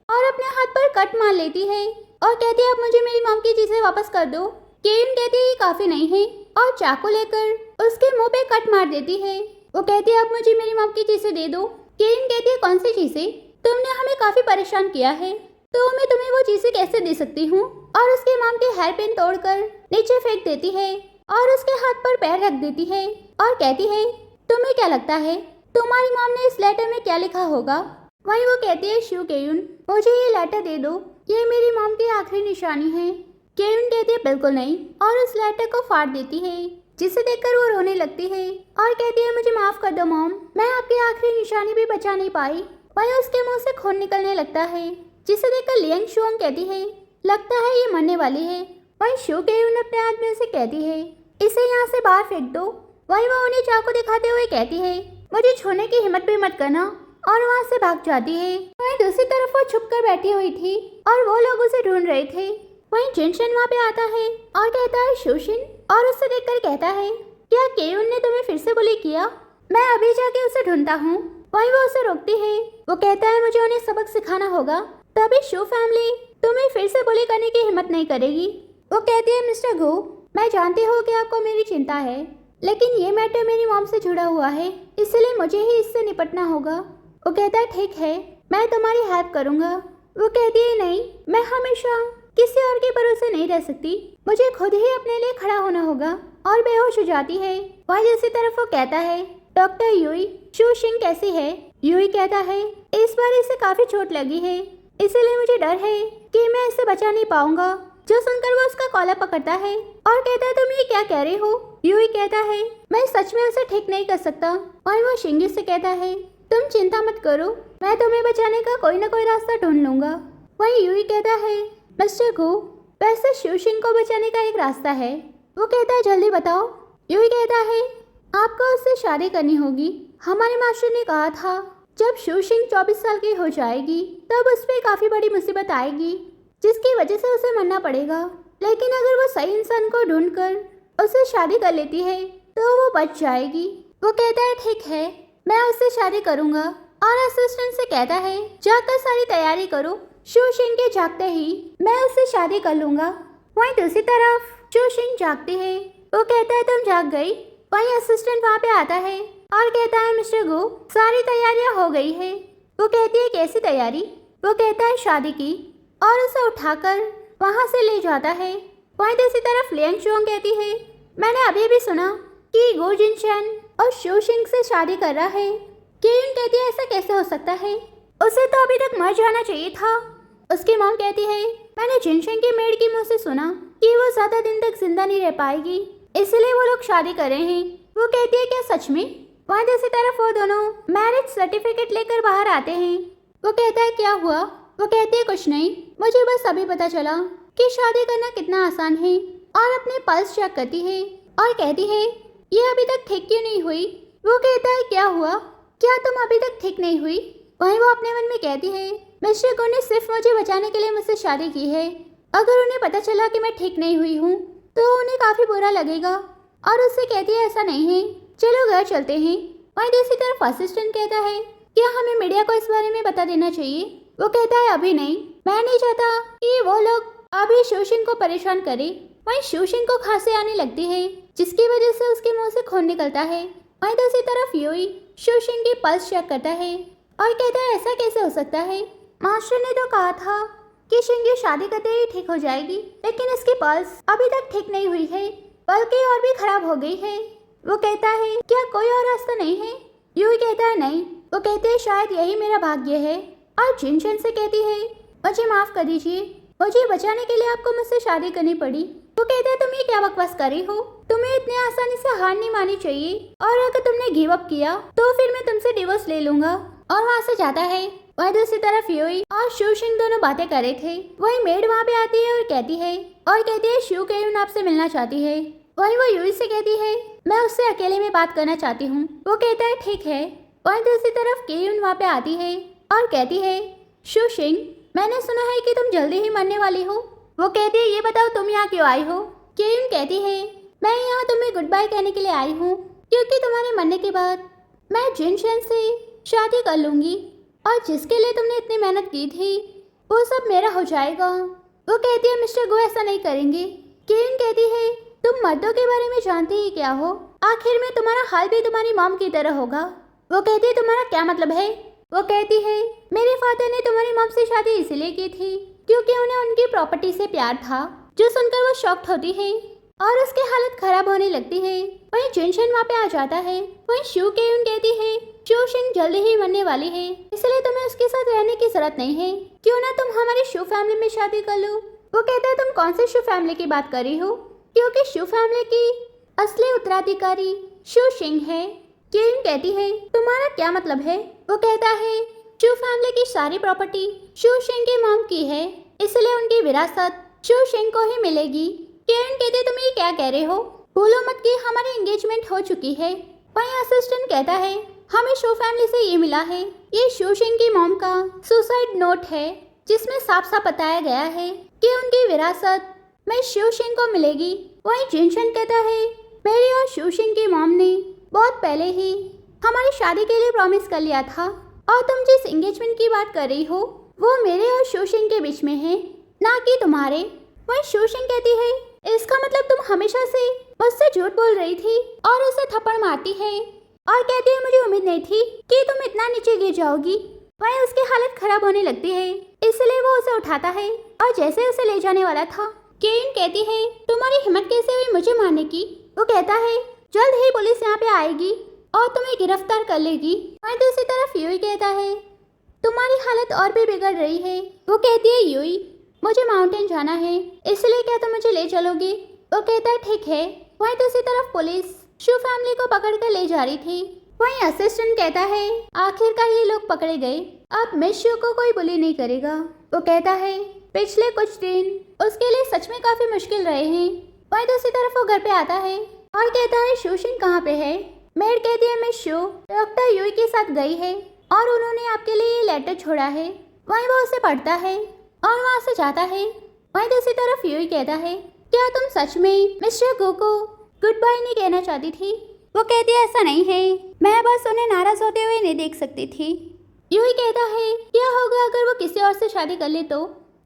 और अपने हाथ पर कट मार लेती है और कहती है अब मुझे मेरी मॉम की चीजें वापस कर दो। केयुन कहती है ये काफी नहीं है और चाकू लेकर उसके मुंह पे कट मार देती है। वो कहती है अब मुझे मेरी मॉम की चीजें दे दो। केयुन कहती है कौन सी चीजें, तुमने हमें काफी परेशान किया है तो मैं तुम्हें वो चीजें कैसे दे सकती हूँ। और उसके मॉम के हेयर पिन तोड़कर नीचे फेंक देती है और उसके हाथ पर पैर रख देती है और कहती है तुम्हें क्या लगता है तुम्हारी मॉम ने इस लेटर में क्या लिखा होगा। वहीं वो कहती है शू केयुन मुझे ये लेटर दे दो, ये मेरी मॉम की आखिरी निशानी है। केयुन कहती है बिल्कुल नहीं और उस लेटर को फाड़ देती है, जिसे देखकर वो रोने लगती है और कहती है मुझे माफ कर दो मॉम, मैं आपकी आखिरी निशानी भी बचा नहीं पाई। वहीं उसके मुंह से खून निकलने लगता है, जिसे देखकर लियांग शुआंग कहती है लगता है ये मरने वाली है। वहीं शू केयुन अपने आदमी से कहती है इसे यहाँ से बाहर फेंक दो। वहीं वो उन्हें चाकू दिखाते हुए कहती है मुझे छूने की हिम्मत भी मत करना, और वहाँ से भाग जाती है। वहीं दूसरी तरफ वो छुप कर बैठी हुई थी और वो लोग उसे ढूंढ रहे थे। वहीं जिनशन वहाँ पे आता है और कहता है शूशिन, और उसे देखकर कहता है क्या केयुन ने तुम्हें फिर से बुली किया, मैं अभी जाके उसे ढूंढता हूँ। वहीं वो उसे रोकती है, वो कहता है मुझे उन्हें सबक सिखाना होगा, तभी शू फैमिली तुम्हें फिर से बुली करने की हिम्मत नहीं करेगी। वो कहती है मिस्टर गो मैं जानती हूँ कि आपको मेरी चिंता है, लेकिन ये मैटर मेरी मॉम से जुड़ा हुआ है, इसलिए मुझे ही इससे निपटना होगा। वो कहता है ठीक है मैं तुम्हारी हेल्प करूँगा। वो कहती है नहीं, मैं हमेशा किसी और के भरोसे नहीं रह सकती, मुझे खुद ही अपने लिए खड़ा होना होगा, और बेहोश हो जाती है। वहीं दूसरी तरफ वो कहता है डॉक्टर यूई शू शिंग कैसी है। यूई कहता है इस बार इसे काफी चोट लगी है, इसलिए मुझे डर है कि मैं इसे बचा नहीं पाऊंगा। जो सुनकर वो उसका कॉलर पकड़ता है और कहता है तुम ये क्या कह रहे हो। यूई कहता है मैं सच में उसे ठीक नहीं कर सकता। और वो शिंगी से कहता है तुम चिंता मत करो, मैं तुम्हें बचाने का कोई ना कोई रास्ता ढूंढ लूंगा। वहीं यूई कहता है मिस्टर गो वैसे शू शिंग को बचाने का एक रास्ता है। वो कहता है जल्दी बताओ। यूई कहता है आपको उससे शादी करनी होगी, हमारे मास्टर ने कहा था जब शू शिंग 24 साल की हो जाएगी तब उस पर काफी बड़ी मुसीबत आएगी, जिसकी वजह से उसे मरना पड़ेगा, लेकिन अगर वो सही इंसान को ढूंढकर उससे शादी कर लेती है तो वो बच जाएगी। वो कहता है ठीक है मैं उससे शादी करूंगा, और असिस्टेंट से कहता है जाकर सारी तैयारी करो, शू शिंग के जागते ही मैं उससे शादी कर लूंगा। वहीं दूसरी तरफ शू शिंग जागती है, वो कहता है तुम जाग गई। वहीं असिस्टेंट वहाँ पे आता है और कहता है मिस्टर गो सारी तैयारियां हो गई है। वो कहती है कैसी तैयारी। वो कहता है शादी की, और उसे उठाकर वहाँ से ले जाता है। वहीं दूसरी तरफ लियांग शुआंग कहती है मैंने अभी भी सुना कि गो जिनशन और शू शिंग से शादी कर रहा है। केयुन कहती है ऐसा कैसे हो सकता है, उसे तो अभी तक मर जाना चाहिए था। उसकी मॉम कहती है मैंने जिनशन के मेड के मुंह से सुना कि वो ज्यादा दिन तक जिंदा नहीं रह पाएगी, इसलिए वो लोग शादी कर रहे हैं। वो कहती है क्या सच में। वहीं दूसरी तरफ वो दोनों मैरिज सर्टिफिकेट लेकर बाहर आते हैं। वो कहता है क्या हुआ। वो कहती है कुछ नहीं, मुझे बस अभी पता चला कि शादी करना कितना आसान है, और अपने पल्स चेक करती है और कहती है ये अभी तक ठीक क्यों नहीं हुई। वो कहता है क्या हुआ, क्या तुम अभी तक ठीक नहीं हुई। वहीं वो अपने मन में कहती है मिस्टर गो ने सिर्फ मुझे बचाने के लिए मुझसे शादी की है, अगर उन्हें पता चला कि मैं ठीक नहीं हुई हूँ तो उन्हें काफी बुरा लगेगा। और उससे कहती है ऐसा नहीं है, चलो घर चलते हैं। वहीं दूसरी तरफ असिस्टेंट कहता है क्या हमें मीडिया को इस बारे में बता देना चाहिए। वो कहता है अभी नहीं, मैं नहीं चाहता कि वो लोग अभी शोशिंग को परेशान करे। वहीं शोशिंग को खांसी आने लगती है, जिसकी वजह से उसके मुंह से खून निकलता है। वहीं दूसरी तरफ यूई शोशिंग की पल्स चेक करता है और कहता है ऐसा कैसे हो सकता है, मास्टर ने तो कहा था कि शिंगी शादी करते ही ठीक हो जाएगी, लेकिन इसकी पल्स अभी तक ठीक नहीं हुई है, बल्कि और भी खराब हो गई है। वो कहता है क्या कोई और रास्ता नहीं है? यूई कहता है नहीं। वो कहते हैं शायद यही मेरा भाग्य है। और जिनशन से कहती है मुझे माफ कर दीजिए, मुझे बचाने के लिए आपको मुझसे शादी करनी पड़ी। वो कहते हैं तुम ये क्या बकवास कर रही हो, तुम्हें इतनी आसानी से हार नहीं माननी चाहिए, और अगर तुमने गिव अप किया तो फिर मैं तुमसे डिवोर्स ले लूंगा। और वहाँ से जाता है। वहीं दूसरी तरफ यूई और शोशिंग दोनों बातें कर रहे थे। वही मेड वहाँ पे आती है और कहती है शू केयुन आपसे मिलना चाहती है। वहीं वो यूई से कहती है मैं उससे अकेले में बात करना चाहती हूँ। वो कहता है ठीक है। वहीं दूसरी तरफ केयुन वहाँ पे आती है और कहती है शोशिंग मैंने सुना है कि तुम जल्दी ही मरने वाली हो। वो कहती है ये बताओ तुम यहाँ क्यों आई हो? केयुन कहती है मैं यहाँ तुम्हें गुड बाय कहने के लिए आई हूँ, क्योंकि तुम्हारे मरने के बाद मैं जिनशन से शादी कर लूंगी और जिसके लिए तुमने इतनी मेहनत की थी वो सब मेरा हो जाएगा। वो कहती है मिस्टर गो ऐसा नहीं करेंगे। केयुन कहती है तुम मर्दों के बारे में जानते ही क्या हो, आखिर में तुम्हारा हाल भी तुम्हारी मॉम की तरह होगा। वो कहती है तुम्हारा क्या मतलब है? वो कहती है मेरे फादर ने तुम्हारी मॉम से शादी इसलिए की थी क्योंकि उन्हें उनकी प्रॉपर्टी से प्यार था। जो सुनकर वो शॉक्ड होती है और उसकी हालत खराब होने लगती है। वहीं जिनशन वहाँ पे आ जाता है। वहीं शू केयुन कहती है शोशिंग जल्दी ही मरने वाली है, इसलिए तुम्हें उसके साथ रहने की जरूरत नहीं है, क्यों ना तुम हमारी शू फैमिली में शादी कर लो। वो कहता है तुम कौन से शू फैमिली की बात कर रही हो, क्योंकि शू फैमिली की असली उत्तराधिकारी शोशिंग है। केयुन कहती है तुम्हारा क्या मतलब है? वो कहता है शू फैमिली की सारी प्रॉपर्टी शोशिंग की मॉम की है, इसलिए उनकी विरासत शोशिंग को ही मिलेगी। केयुन कहते तुम ये क्या कह रहे हो? भूलो मत कि हमारी एंगेजमेंट हो चुकी है। वहीं असिस्टेंट कहता है हमें शो फैमिली से ये मिला है, ये शोशिंग की मॉम का सुसाइड नोट है, जिसमें साफ साफ बताया गया है कि उनकी विरासत में शोशिंग को मिलेगी। वहीं जिनशन कहता है मेरी और शोशिंग की मॉम ने बहुत पहले ही हमारी शादी के लिए प्रॉमिस कर लिया था, और तुम जिस एंगेजमेंट की बात कर रही हो वो मेरे और शोशिंग के बीच में है, ना कि तुम्हारे। वहीं शोशिंग कहती है इसका मतलब तुम हमेशा से मुझसे झूठ बोल रही थी, और उसे थप्पड़ मारती है और कहती है मुझे उम्मीद नहीं थी कि तुम इतना नीचे गिर जाओगी। वहीं उसकी हालत खराब होने लगती है, इसलिए वो उसे उठाता है और जैसे उसे ले जाने वाला था केयुन कहती है तुम्हारी हिम्मत कैसे हुई मुझे मारने की? वो कहता है जल्द ही पुलिस यहाँ पे आएगी और तुम्हें गिरफ्तार कर लेगी। वहीं दूसरी तरफ यूई कहता है तुम्हारी हालत और भी बिगड़ रही है। वो कहती है यूई मुझे माउंटेन जाना है, इसलिए क्या तुम मुझे ले चलोगे? वो कहता है ठीक है। वहीं दूसरी तरफ पुलिस शू फैमिली को पकड़ कर ले जा रही थी। वहीं असिस्टेंट कहता है आखिरकार ये लोग पकड़े गए, अब मिस शू को कोई बुली नहीं करेगा। वो कहता है पिछले कुछ दिन उसके लिए सच में काफी मुश्किल रहे हैं। वहीं दूसरी तरफ वो घर पे आता है और कहता है शोशिंग कहाँ पे है? मेड कहती है मिस शू डॉक्टर यूई के साथ गई है और उन्होंने आपके लिए ये लेटर छोड़ा है। वहीं वो उसे पढ़ता है और वहाँ से जाता है। वहीं दूसरी तरफ यूई कहता है क्या तुम सच में मिस्टर गो को गुड बाय नहीं कहना चाहती थी? वो कहती है ऐसा नहीं है, मैं बस उन्हें नाराज होते हुए नहीं देख सकती थी। यूई कहता है क्या होगा अगर वो किसी और से शादी कर ले तो?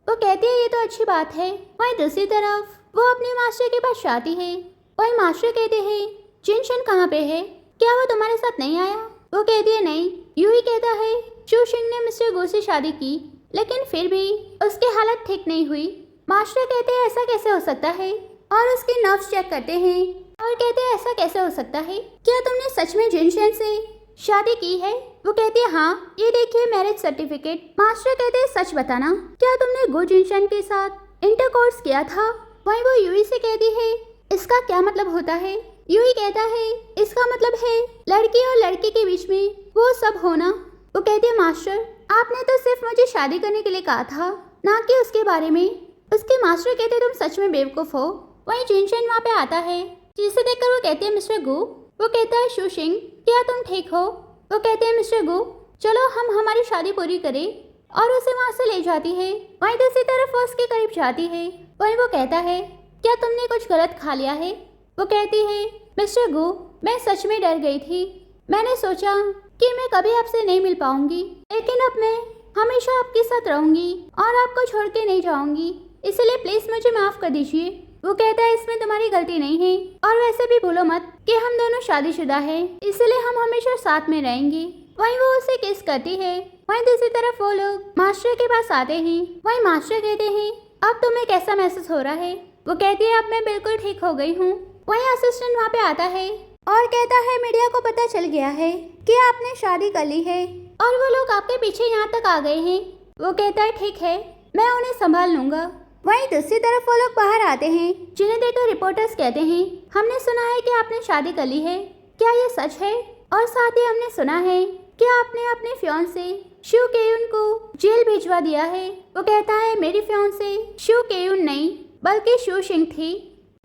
वो कहती है ये तो अच्छी बात है। वहीं दूसरी तरफ वो अपने मास्टर के पास जाती है। वहीं मास्टर कहते हैं जिनशन कहाँ पे है, क्या वो तुम्हारे साथ नहीं आया? वो कहती है नहीं। यूई कहता है शोशिंग ने मिस्टर गो से शादी की, लेकिन फिर भी उसकी हालत ठीक नहीं हुई। मास्टर कहते हैं ऐसा कैसे हो सकता है, और उसके नर्व्स चेक करते हैं और कहते हैं ऐसा कैसे हो सकता है, क्या तुमने सच में जिनशन से शादी की है? वो कहती है हाँ, ये देखिए मैरिज सर्टिफिकेट। मास्टर कहते हैं सच बताना, क्या तुमने गो जिनशन के साथ इंटरकोर्स किया था? वहीं वो यूई से कहती है इसका क्या मतलब होता है? यूई कहता है इसका मतलब है लड़की और लड़के के बीच में वो सब होना। वो कहती है मास्टर आपने तो सिर्फ मुझे शादी करने के लिए कहा था, ना कि उसके बारे में। उसके मास्टर कहते तुम सच में बेवकूफ हो। वहीं जिनशन वहाँ पे आता है, जिसे देखकर वो कहती है मिस्टर गो। वो कहता है शोशिंग क्या तुम ठीक हो? वो कहते हैं मिस्टर गो चलो हम हमारी शादी पूरी करें, और उसे वहाँ से ले जाती है। वहीं दूसरी तरफ वो उसके करीब जाती है। वहीं वो कहता है क्या तुमने कुछ गलत खा लिया है? वो कहती है मिस्टर गो मैं सच में डर गई थी, मैंने सोचा कि मैं कभी आपसे नहीं मिल पाऊंगी, लेकिन अब मैं हमेशा आपके साथ रहूंगी और आपको छोड़ के नहीं जाऊंगी। इसलिए प्लीज मुझे माफ कर दीजिए। वो कहता है इसमें तुम्हारी गलती नहीं है और वैसे भी भूलो मत कि हम दोनों शादीशुदा हैं, इसलिए हम हमेशा साथ में रहेंगे। वहीं वो उसे किस करती है। वहीं दूसरी तरफ वो लोग मास्टर के पास आते हैं। वहीं मास्टर कहते हैं अब तुम्हें कैसा महसूस हो रहा है। वो कहती है अब मैं बिल्कुल ठीक हो गई हूँ। वहीं असिस्टेंट वहाँ पे आता है और कहता है मीडिया को पता चल गया है कि आपने शादी कर ली है और वो लोग आपके पीछे यहाँ तक आ गए हैं। वो कहता है ठीक है, मैं उन्हें संभाल लूंगा। वहीं दूसरी तरफ वो लोग बाहर आते हैं, जिन्हें देखकर रिपोर्टर्स कहते हैं हमने सुना है कि आपने शादी कर ली है, क्या ये सच है? और साथ ही हमने सुना है कि आपने अपने फियांसे शू केयुन को जेल भिजवा दिया है। वो कहता है मेरी फियांसे शू केयुन नहीं बल्कि शू सिंह थी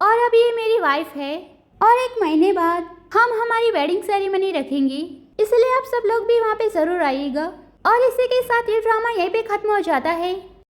और अब ये मेरी वाइफ है और 1 महीने बाद हम हमारी वेडिंग सेरेमनी रखेंगे, इसलिए आप सब लोग भी वहाँ पे जरूर आइएगा। और इसी के साथ ये ड्रामा यहीं पे खत्म हो जाता है।